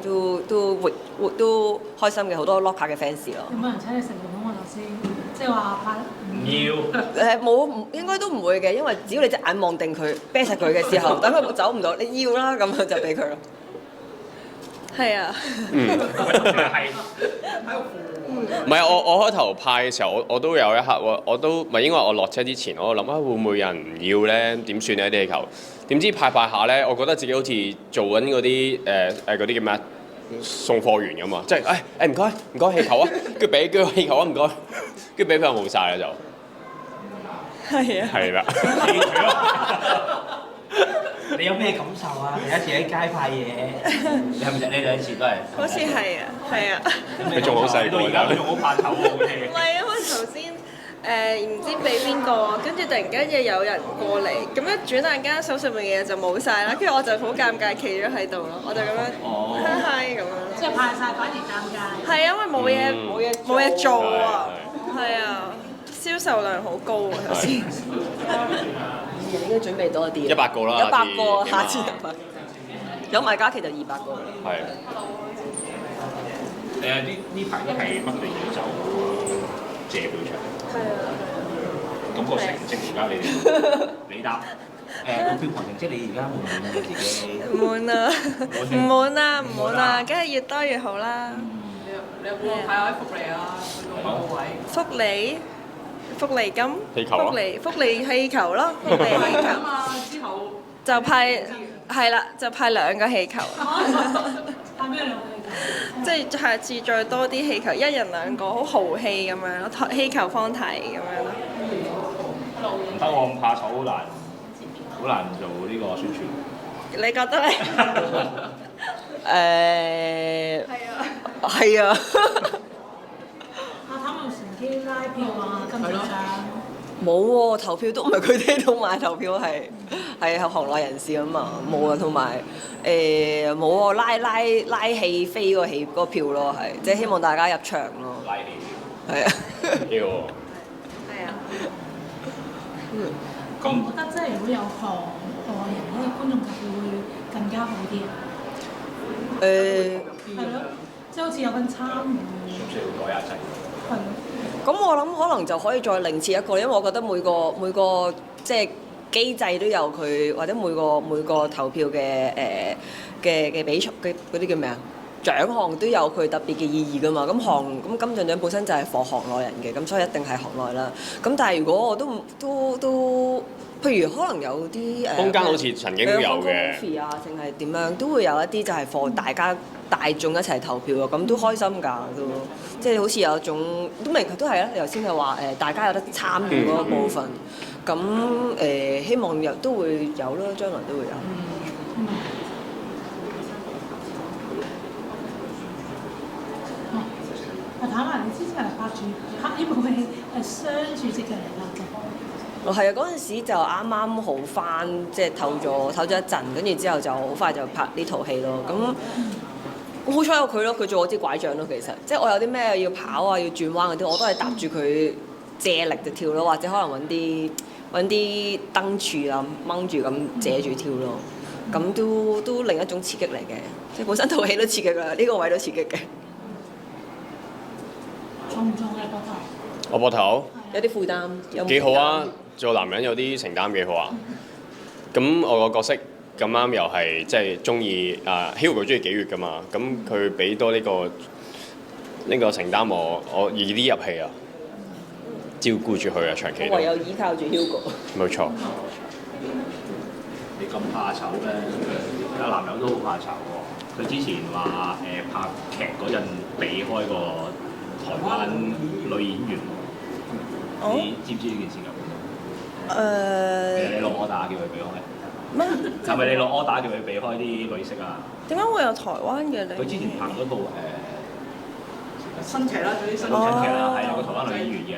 都開心嘅，好多 locker 嘅 fans 咯。有冇人請你食檸檬啊？頭先即係話派唔要冇，應該都唔會嘅，因為只要你隻眼望定佢，啤實佢嘅時候，等佢走唔到，你要啦，咁樣就俾佢咯。係啊。唔係我開頭派嘅時候，我都有一刻，我都唔係應該我落車之前，我諗會唔會有人唔要咧？點算呢啲氣球？點知派下咧，我覺得自己好似做緊嗰啲嗰啲叫咩送貨員咁啊！即係唔該氣球啊，跟住俾個氣球啊唔該，跟住俾佢又冇晒啦就。係啊。係啦。你有咩感受啊？第一次喺街派嘢，你係咪你兩次都係？好似係啊，係啊。你仲好細個，而家都仲好怕醜喎，好似。唔係啊，因為頭先唔知俾邊個，跟住突然間又有人過嚟，咁一轉眼間手上面嘅嘢就冇晒啦，跟住我就好尷尬企咗喺度咯，我就咁樣嗨咁樣。即係派晒反而尷尬。係因為冇嘢做啊，係啊，銷售量好高啊頭先。應該準備多啲。100個啦。100個，下次有埋假期就200個。係。呢排都係不斷要走借票場。係啊。咁個成績而家你答個票房成績你而家滿唔滿啊？你自己？唔滿啊，梗係越多越好啦。你有冇睇下啲福利啊？個位。福利金、氣球啊！福利氣球咯，福利氣球啊！之後就派係啦，就派2個氣球。派咩2個氣球？即係下次再多啲氣球，一人2個，好豪氣咁樣咯，氣球方題咁樣咯。唔得，我咁怕醜，好難做呢個宣傳。你覺得咧？係啊。乘機拉票啊，金像獎冇喎，投票都唔係佢哋喺度買，投票係行內人士啊嘛，冇啊，同埋冇喎，拉戲飛嗰個票咯，係即係希望大家入場咯。拉戲。係啊。幾好。係啊。我覺得即係如果有行內人咧，觀眾投票會更加好啲啊。係咯，即係好似有份參與。需唔需要改下制？係。咁我諗可能就可以再另設一個，因為我覺得每個即係機制都有佢，或者每個投票嘅比賽嘅嗰啲叫咩啊？獎項都有佢特別嘅意義㗎嘛。咁金像獎本身就係 for 行內人嘅，咁所以一定係行內啦。咁但係如果我都譬如可能有啲空間好似曾經都有嘅，啊，定係點樣都會有一啲就係 for 大家大眾一齊投票啊，咁都開心㗎都，即係好似有一種都明都係啦。你頭先係話大家有得參與嗰個部分，咁希望都會有咯，將來都會有。我睇下你之前係拍呢部戲係雙主席嘅嚟㗎。係啊，嗰陣時就啱啱好翻，即係唞咗一陣，跟住之後就好快就拍呢套戲咯。咁好彩有佢咯，佢做我支拐杖咯。其實即係我有啲咩要跑啊、要轉彎嗰啲，我都係搭住佢借力就跳咯，或者可能揾啲燈柱啊掹住咁借住跳咯。咁都另一種刺激嚟嘅，即係本身套戲都刺激啦，呢個位都刺激嘅。重唔重嘅膊頭？我膊頭有啲負擔，幾好啊！做男人有啲承擔幾好啊！咁我個角色咁啱又係即係中意Hugo 中意幾月㗎嘛？咁佢俾多呢個承擔我易啲入戲啊，照顧住佢啊，長期都唯有依靠住 Hugo。冇錯。你咁怕醜咧，有男友都好怕醜喎。佢之前話拍劇嗰陣避開個台灣女演員，你知唔知呢件事㗎？你落柯打叫佢避開咩？係咪你落柯打叫佢避開啲女色啊？點解會有台灣嘅你？佢之前拍嗰套新劇啦，嗰啲新劇啦，係有個台灣女演員嘅。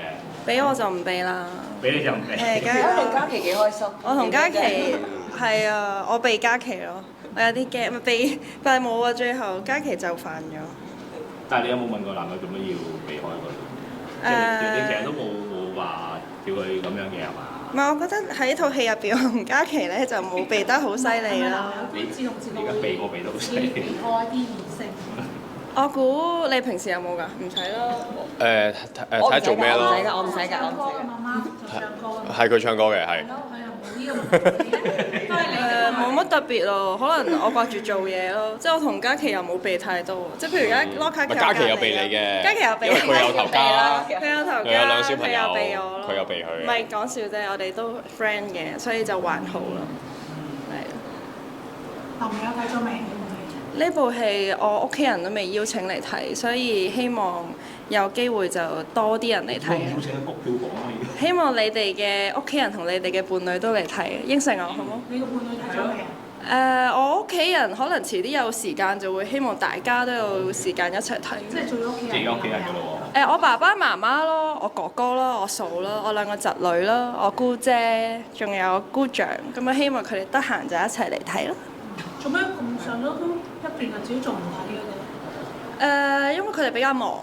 俾我就唔俾啦。俾你就唔俾。梗係同嘉琪幾開心。我同嘉琪係啊，我避嘉琪咯，我有啲驚，避，但係冇啊，最後嘉琪就範咗。但係你有冇問過男友做乜要避開佢？即係你其實都冇話叫佢咁樣嘅係嘛？唔係，我覺得喺套戲入邊，我同嘉琪咧就冇避得好犀利啦。而家避得好犀利。避開啲異性。我估你平時有冇㗎？唔使咯。睇下做咩咯。我唔使㗎，我唔使㗎。係佢唱歌嘅，係。冇乜特別咯，可能我掛住做嘢咯，即係我同嘉琪又冇避太多，即係譬如而家 lock 卡嘉琪有避你嘅，嘉琪有避，因為佢有頭家，佢有頭家，佢有兩小朋友，佢有避我咯，佢有避佢。唔係講笑啫，我哋都 friend 嘅，所以就還好咯，係。男朋友睇咗未？呢部戲我屋企人都未邀請嚟睇，所以希望有機會就多啲人嚟睇。希望你哋嘅屋企人同你哋嘅伴侶都嚟睇，應承我好冇？你個伴侶睇咗未啊？我屋企人可能遲啲有時間就會希望大家都有時間一齊睇。即係做咗屋企人。即係屋企人㗎咯喎。我爸爸媽媽咯，我哥哥啦，我嫂啦，我兩個侄女啦，我姑姐，仲有姑丈，咁啊希望佢哋得閒就一齊嚟睇咯。做咩咁上咗都一段日子仲唔睇嘅咧？因為佢哋比較忙，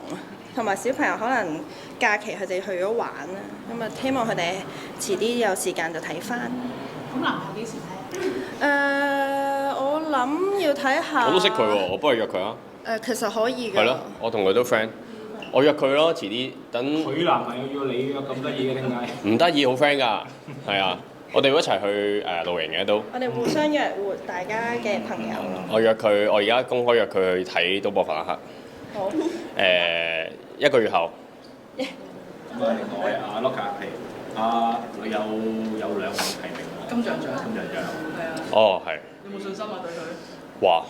同埋小朋友可能假期佢哋去咗玩啦，咁啊希望佢哋遲啲有時間就睇翻。咁男朋友幾時睇？我諗要睇下。我都識佢喎，我幫佢約佢啊。其實可以㗎。係咯，我同佢都 friend，我約佢咯，遲啲等。佢男朋友約你約咁得意嘅點解？唔得意，好 friend 㗎，係啊。我哋會一齊去露營嘅都。我哋互相約活大家嘅朋友。我約佢，我而家公開約佢去睇《賭博法蘭克》。好。1個月後。咁啊，另外阿 Loka 係佢有2項提名喎。金像獎。係啊。哦，係。有冇信心啊對佢？哇！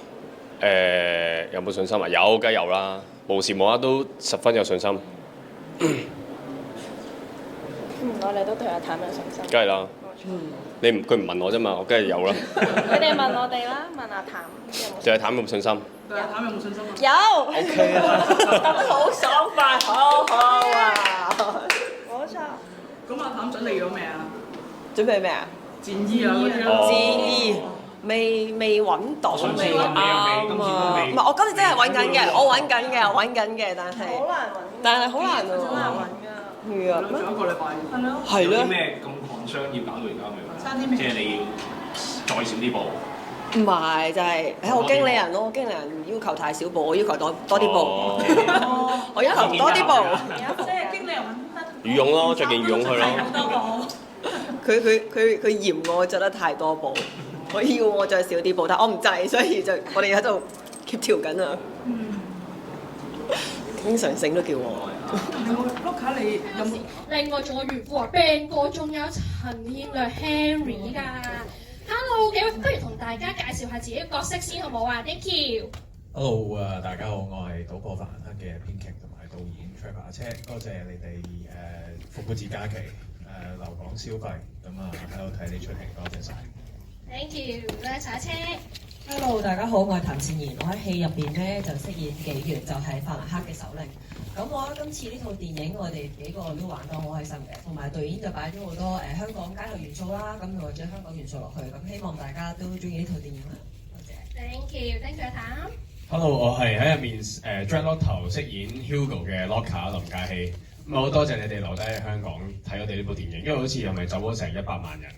有冇信心啊？有，梗係有啦。無時無刻都十分有信心。我哋都對阿譚有信心。梗係啦。佢唔問我啫嘛，我梗係有啦。你哋問我哋啦，問阿譚。對阿譚有冇信心？對阿譚有冇信心啊？有。OK 啦。答得好爽快，好好啊！冇錯。咁阿譚準備咗未啊？準備咩啊？戰衣啊嗰啲咯。戰衣未揾到，未啱啊！唔係，我今次真係揾緊嘅，我揾緊嘅，但係好難揾。但係好難喎。好難揾㗎。係啊。仲有1個禮拜。係咯。係咯。有啲咩咁抗商要搞到而家未？差啲咩？即係你要再少啲步。唔係，就係我經理人咯，我經理人要求太少步，我要求多啲步。我要求多啲步。即係經理人揾得。羽絨咯，着件羽絨去咯。佢嫌我着得太多步，佢要我着少啲步，但我唔制，所以就我哋喺度協調緊啊。經常性都叫我。Luca 你有冇？另外仲有袁富華 band 哥，仲有陳憲亮 Henry 㗎。Hello， 幾位，不如同大家介紹下自己嘅角色先好唔好啊 ？Thank you。Hello 大家好，我係賭破法蘭克嘅編劇同埋導演 Trevor 阿車，多謝你哋復活節假期留港消費，咁喺度睇呢出戲，多謝晒。Thank you， 多謝阿車。Hello， 大家好，我係譚善言，我喺戲入邊咧就飾演紀元，就係法蘭克嘅首領。咁我覺得今次呢套電影我哋幾個都玩得好開心嘅，同埋導演就擺咗好多香港街頭元素啦，咁或者香港元素落去，咁希望大家都中意呢套電影啦。多謝。Thank you，Thank you， 阿譚。Hello， 我係喺入面Dreadlock 頭飾演 Hugo 嘅 Locker 林嘉熙。咁好多謝你哋留低喺香港睇我哋呢部電影，因為好似係咪走咗成100萬人啊？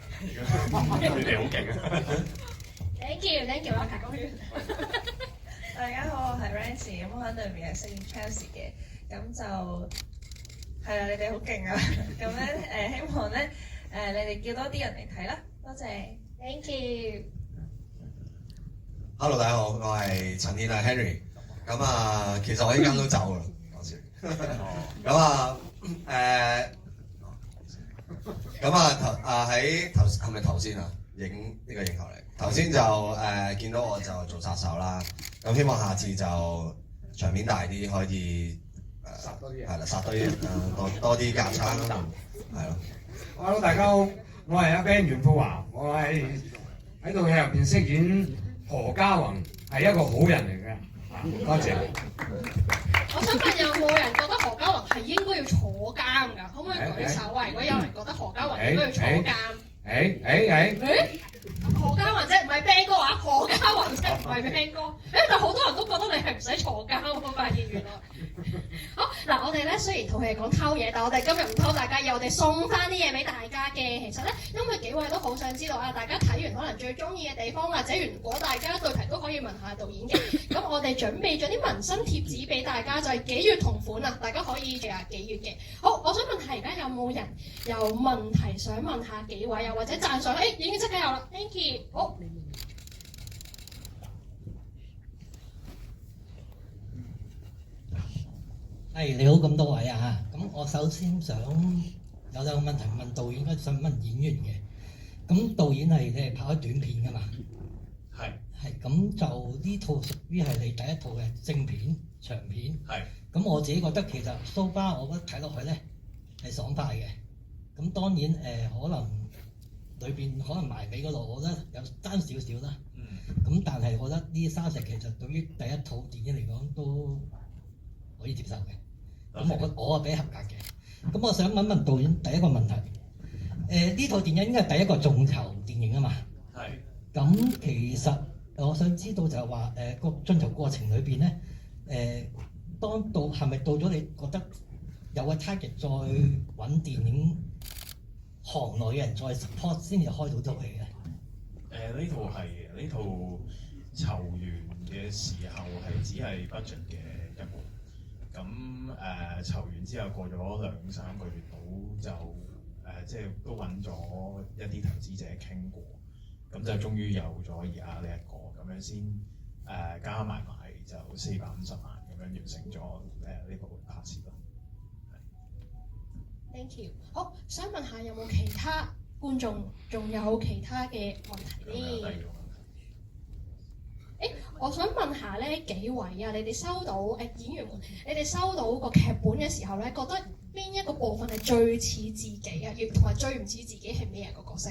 你哋好勁啊！Thank you，Thank you， Locker 講完。大家好，我係 Rancy， 咁我喺裏面係飾演 Chelsea 嘅，咁就係啦，你哋好勁啊！咁咧希望咧你哋叫多啲人嚟睇啦，多謝。Thank you。Hello， 大家好，我係陳憲亮 Henry。咁其實我依家都走啦，講笑。喺係咪頭先啊？影呢個鏡頭嚟。頭先就見到我就做殺手啦。咁希望下次就場面大啲，可以殺多啲人。係啦，殺多啲人啦，多啲架撐啦，係咯。Hello， 大家好，我係阿 Ben 袁富華，我係喺套戲入邊飾演何家宏，係一個好人嚟嘅。多謝。我想問有冇人覺得何家宏係應該要坐監㗎？可唔可以舉手啊？如果有人覺得何家宏應該要坐監？何家宏啫，唔係 Ben 哥啊！何家宏啫，唔係 Ben 哥。但好多人都覺得你係唔使坐監，我發現原來。好嗱，我哋咧雖然套戲係講偷嘢，但我哋今日唔偷大家嘢，我哋送翻啲嘢俾大家嘅。其實咧，因為幾位都好想知道啊，大家睇完可能最中意嘅地方，或者如果大家對題都可以問下導演嘅。咁我哋準備咗啲紋身貼紙俾大家，就係幾月同款啊，大家可以記下幾月嘅。好，我想問下而家有冇人有問題想問下幾位，又或者讚賞？已經即刻有啦 ，thank you。好。你好，咁多位啊，咁我首先想有兩個問題問導演，想問演員嘅。咁導演你係拍開短片㗎嘛？係咁就呢套屬於係你第一套嘅正片長片。咁我自己覺得其實 so far 我覺得睇落去咧係爽快嘅。咁當然可能裏邊可能埋尾嗰度，我覺得有爭少少啦。咁但係我覺得呢30其實對於第一套電影嚟講都可以接受嘅。咁我係俾合格嘅。咁我想問問導演第一個問題，呢套電影應該係第一個眾籌電影啊嘛。咁其實我想知道就係話個眾籌過程裏邊咧，當到係咪到咗你覺得有個 target 再揾電影行內嘅人再 support 先至開到套戲嘅？呢套係嘅，呢套籌完嘅時候係只係 budget 嘅一半。咁籌完之後過咗2-3個月到就即係都揾咗一啲投資者傾過，咁就終於有咗而家呢一個咁樣先加埋就450萬咁樣完成咗呢部拍攝咯。Thank you。好，想問下有冇其他觀眾仲有其他嘅問題咧？我想問下咧幾位啊，你哋收到演員們，你哋收到個劇本嘅時候咧，覺得邊一個部分係最似自己啊？同埋最唔似自己係咩個角色？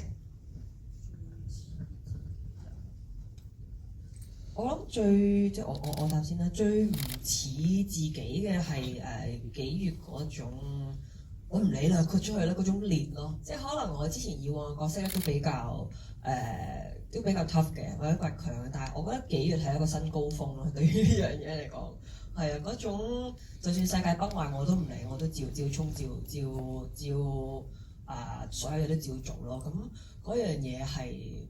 我諗最即係我答先啦，最唔似自己嘅係幾月嗰種，我唔理啦，豁出去啦嗰種烈咯，即係可能我之前以往嘅角色咧都比較 tough 嘅，或者倔強嘅，但係我覺得幾月係一個新高峰咯，對於呢樣嘢嚟講，係啊，嗰種就算世界崩壞我都唔理，我都照衝，所有嘢都照做咯，咁嗰樣嘢係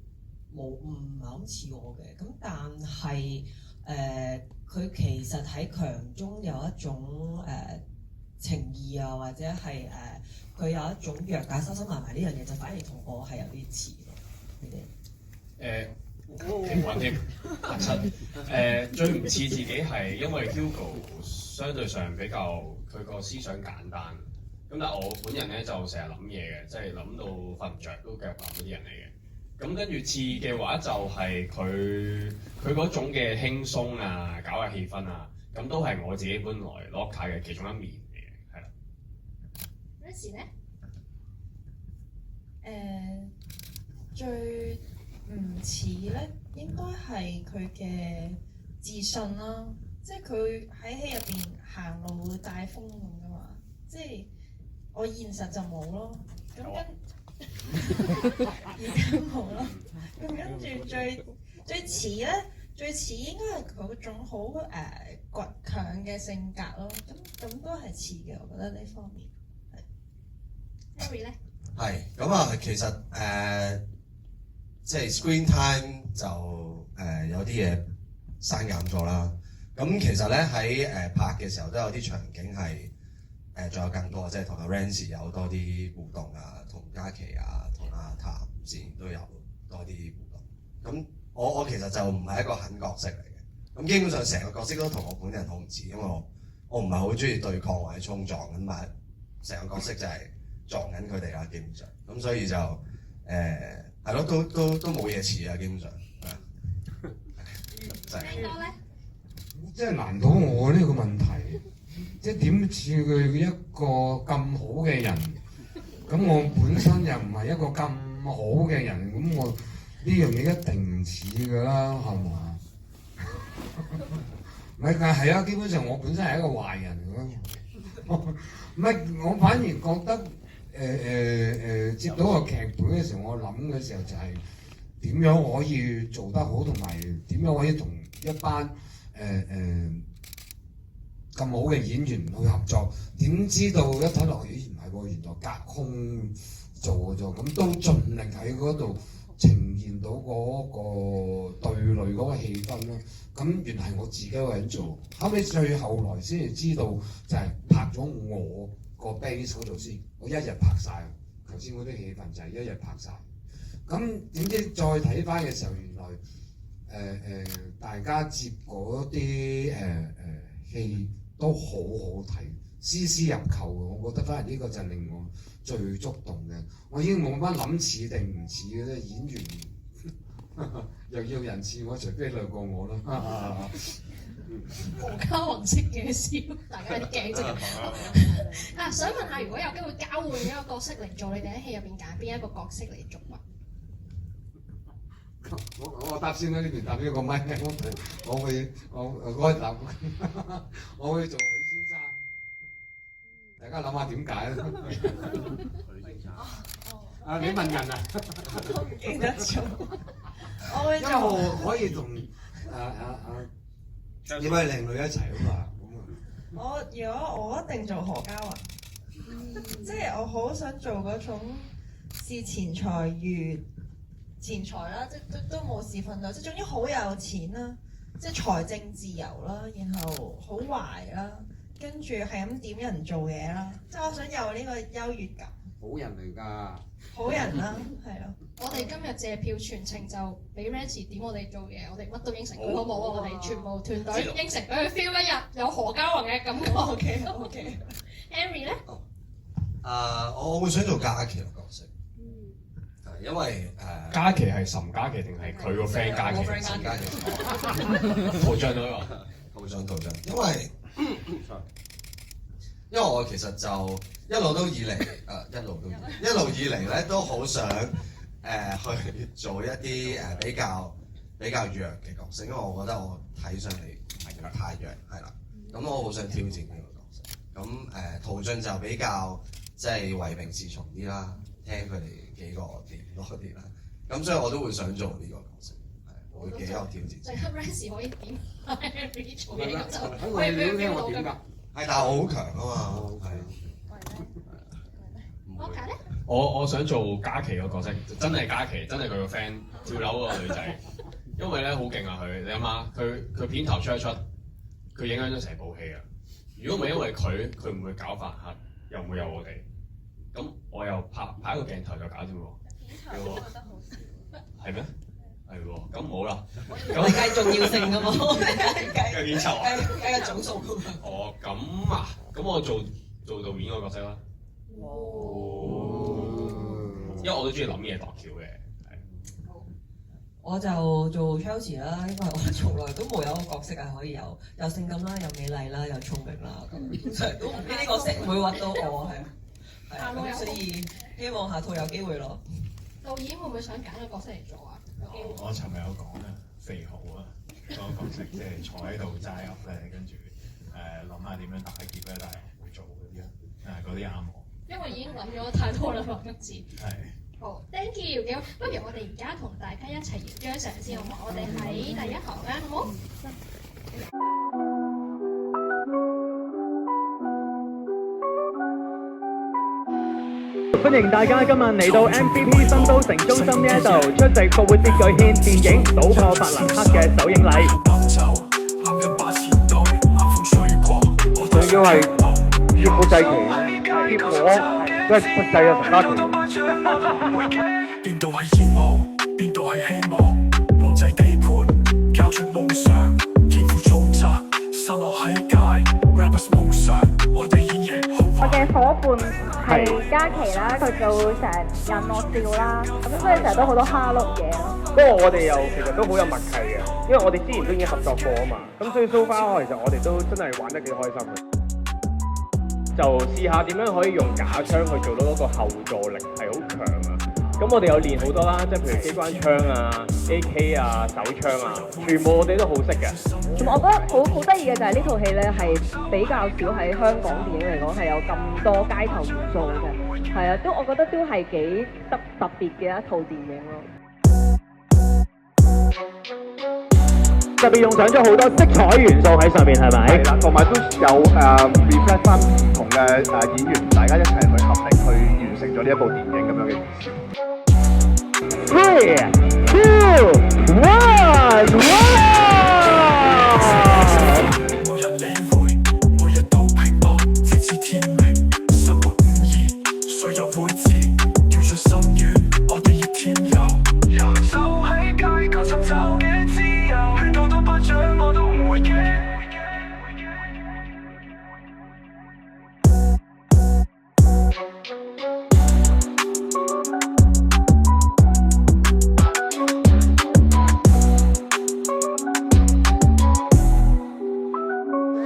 唔係好似我嘅，咁但係佢其實喺強中有一種情義啊，或者係佢有一種弱解收埋呢樣嘢，就反而同我係有啲似咯，你哋。平穩添，嚇親。最唔似自己係因為 Hugo 相對上比較佢個思想簡單，咁但係我本人咧就成日諗嘢嘅，即係諗到瞓唔着都繼續諗嗰啲人嚟嘅。咁跟住似嘅話就係佢嗰種嘅輕鬆啊，搞下氣氛啊，咁都係我自己本來 Locker 嘅其中一面嚟嘅，係啦。Nancy 咧？最唔似咧，應該係佢嘅自信啦。即係佢喺戲入邊行路會帶風咁噶嘛。即係我現實就冇咯。咁而家冇咯。咁跟住最似咧，最似應該係佢嗰種好倔強嘅性格咯。咁都係似嘅，我覺得呢方面。Harry 咧？係咁啊，其實即係 screen time 就有啲嘢刪減咗啦。咁其實咧喺拍嘅時候都有啲場景係仲有更多，即係同阿 Rancy 有多啲互動啊，同嘉琪啊，同阿譚善都有多啲互動。咁我其實就唔係一個狠角色嚟嘅。咁基本上成個角色都同我本人好唔似，因為我唔係好中意對抗或者衝撞咁，但係成個角色就係撞緊佢哋啦，基本上。咁所以就係咯，都冇嘢似啊，基本上。就係。即係難倒我呢個問題，即係點似佢一個咁好嘅人？咁我本身又唔係一個咁好嘅人，咁我呢樣嘢一定唔似㗎啦，係嘛？唔係㗎，係啊，基本上我本身係一個壞人咁。唔係，我反而覺得接到個劇本嘅時候，我諗嘅時候就係點樣可以做得好，同埋點樣可以同一班咁好嘅演員去合作。點知道一睇落，咦唔係喎，原來隔空做嘅啫，咁都盡力喺嗰度呈現到嗰個對壘嗰個氣氛咯。咁原來係我自己一個人做，後尾最後來先至知道就係拍咗我個 base 嗰度先，我一日拍晒頭先嗰啲氣氛就係一日拍晒。咁點知再睇翻嘅時候，原來大家接嗰啲戲都好好睇，絲絲入扣嘅。我覺得反而呢個就令我最觸動嘅。我已經冇乜諗似定唔似嘅啫，演員又要人似我，除非兩個我啦。何家宏式嘅笑，大家有啲鏡啫。啊，想問下，如果有機會交換一個角色嚟做，你哋喺戲入邊揀邊一個角色嚟做啊？我答先啦，呢邊答呢個咪，我會答，我會做許先生。大家諗下點解咧？許先生。啊，你問人啊？我唔記得咗。我會做。因為我可以同呢位靚女一齊啊嘛。如果我一定做何嘉雲，即係我好想做嗰種視錢財如錢財啦，即都冇事瞓到，即總之好有錢啦，即財政自由啦，然後好壞啦，跟住係咁點人做嘢啦，即我想有呢個優越感。好人嚟㗎。好人啦，係咯。我哋今日借票全程就俾 Rancy 點我哋做嘢，我哋乜都應承佢，好冇啊？我哋全部團隊應承俾佢 feel 一日有何嘉宏嘅感覺。OK。Henry 咧？我會想做嘉琪嘅角色。因為嘉琪係岑嘉琪定係佢個 friend 嘉琪？岑嘉琪。陶匠嗰個。陶匠。因為我其實就一路以嚟咧都好想去做一啲比較弱嘅角色，因為我覺得我睇上嚟唔係太弱，係啦。咁我好想挑戰呢個角色。咁陶匠就比較即係唯命是從啲啦，聽佢哋幾個點多啲啦。咁所以我都會想做呢個角色，係會幾有挑戰。即係 Rancy 可以點 Henry 做嘢咁就可以俾佢 feel 到㗎。係，但係我好強啊嘛，係。我想做嘉琪個角色，真係嘉琪，真係佢個 friend 跳樓個女仔，因為咧好勁啊佢，你諗下佢片頭出一出，佢影響咗成部戲啊！如果唔係因為佢唔會搞飯盒，又唔會有我哋，咁我又拍一個鏡頭就搞掂喎。片頭覺得好係咩？係喎，咁好啦。咁係計重要性㗎嘛？計幾籌啊？計個總數㗎嘛。哦，咁啊，咁我做導演個角色啦。因為我都中意諗嘢度橋嘅。我就做 Chelsea 啦，因為我從來都冇有一個角色係可以有性感啦，有美麗啦，有聰明啦，咁都呢啲角色唔會揾到我係啊，咁所以希望下套有機會咯。導演會唔會想揀個角色嚟做啊？我尋日有講啊，肥豪啊，嗰個角色即係坐喺度齋噏咧，跟住諗下點樣打劫咧，但係唔會做嗰啲啊，嗰啲啱我。因為已經諗咗太多啦，麥字。係。好 ，thank you， 幾好。不如我哋而家同大家一齊影張相先好唔好？我哋喺第一行啦，好唔好？歡迎大家今晚嚟到 MCP 新都城中心呢一度出席復活節巨獻電影《賭破法蘭克》嘅首映禮。仲要係劫富濟奇，劫我都係出世啊陳家琪。邊度係煙霧，邊度係希望，羅仔地盤，交出夢想，肩負重責，散落喺街 ，rappers 夢想，我哋演繹好。我嘅伙伴係嘉琪啦，佢做成引我笑啦，咁所以成日都好多蝦碌嘢咯。不過我哋又其實都好有默契嘅，因為我哋之前都已經合作過啊嘛，咁所以 so far 其實我哋都真係玩得幾開心嘅。就試下點樣可以用假槍去做到嗰個後座力係好強啊！咁我哋有練好多啦，即係譬如機關槍啊、AK 啊、手槍啊，全部我哋都好識嘅。同埋我覺得好得意嘅就係呢套戲咧係比較少喺香港電影嚟講係有咁多街頭元素嘅，係啊，都我覺得都係幾特別嘅一套電影咯。特別用上咗好多色彩元素喺上面，係咪？係啦，同埋都有reflect 翻唔同嘅演員，大家一齊去合力去完成咗呢一部電影咁樣嘅意思。3、2、1，冇人理會，每日都拼搏，直至天明。生活唔易，誰又會知？要進深淵，我哋要天遊。遊走喺街角尋找嘅自由，勸到多巴掌我都唔會驚。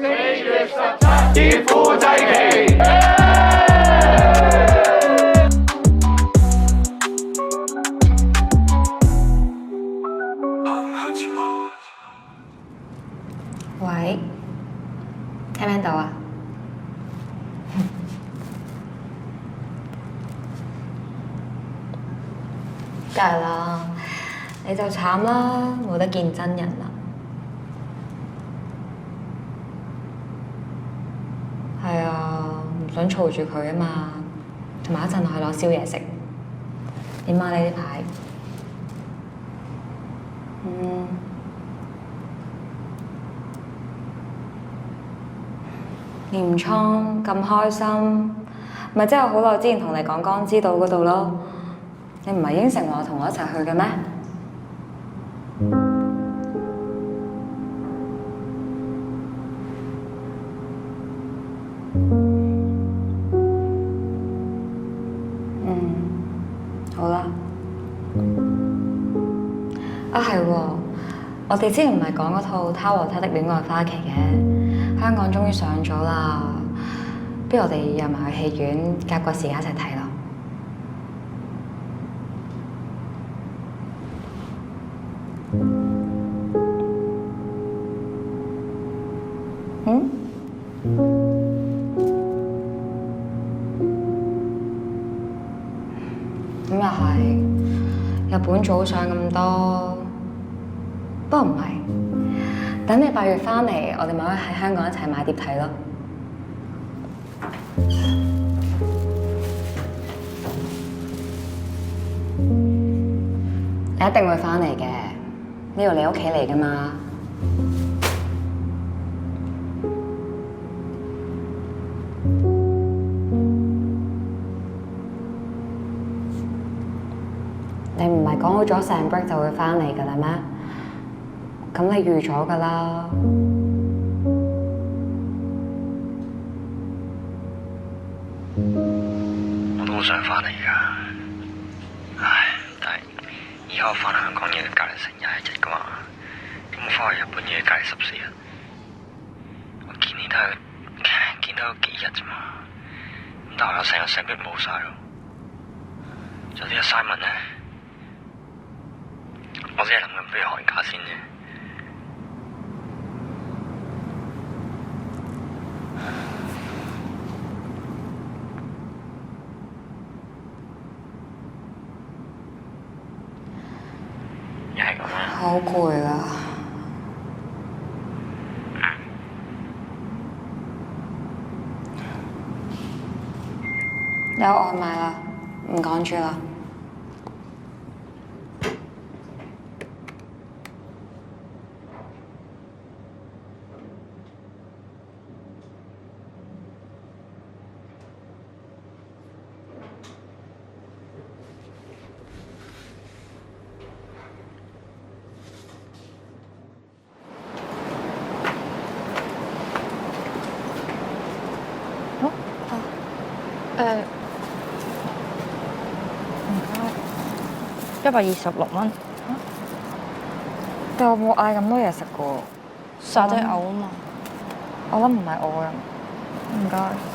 4月17劫富濟奇。喂，聽唔聽到啊？梗係啦，你就慘啦，冇得見真人啦。係啊，唔想嘈住佢啊嘛，同埋一陣去攞宵夜食。點啊？你呢排？鎌倉咁開心，咪即係好耐之前同你講江之島嗰度咯。你唔係應承話同我一齊去嘅咩？好啦。啊係喎，我哋之前唔係講嗰套《他和他的戀愛花期》嘅，香港終於上咗啦。不如我哋約埋去戲院，夾個時間一齊睇咯。咁又係，日本早上咁多，不過唔係。等你8月翻嚟，我哋咪可以喺香港一齊買碟睇咯。你一定會翻嚟嘅，呢度你屋企嚟㗎嘛。你唔係係講好咗成 break 就會翻嚟㗎啦咩？咁你預咗㗎啦。我都好想翻嚟㗎，唉，但係而家我翻香港要隔離成21日㗎嘛，咁我翻去日本要隔離14日，我見你都係見到有幾日啫嘛，咁但係我成個成 break 冇晒咯，仲有啲 assignment 咧，我只係諗緊不如寒假先啫。好攰啊！有外賣啦，唔趕住啦。唔該，126蚊。但我冇嗌咁多嘢食㗎喎，沙爹牛啊嘛。我諗唔係我嘅，唔該。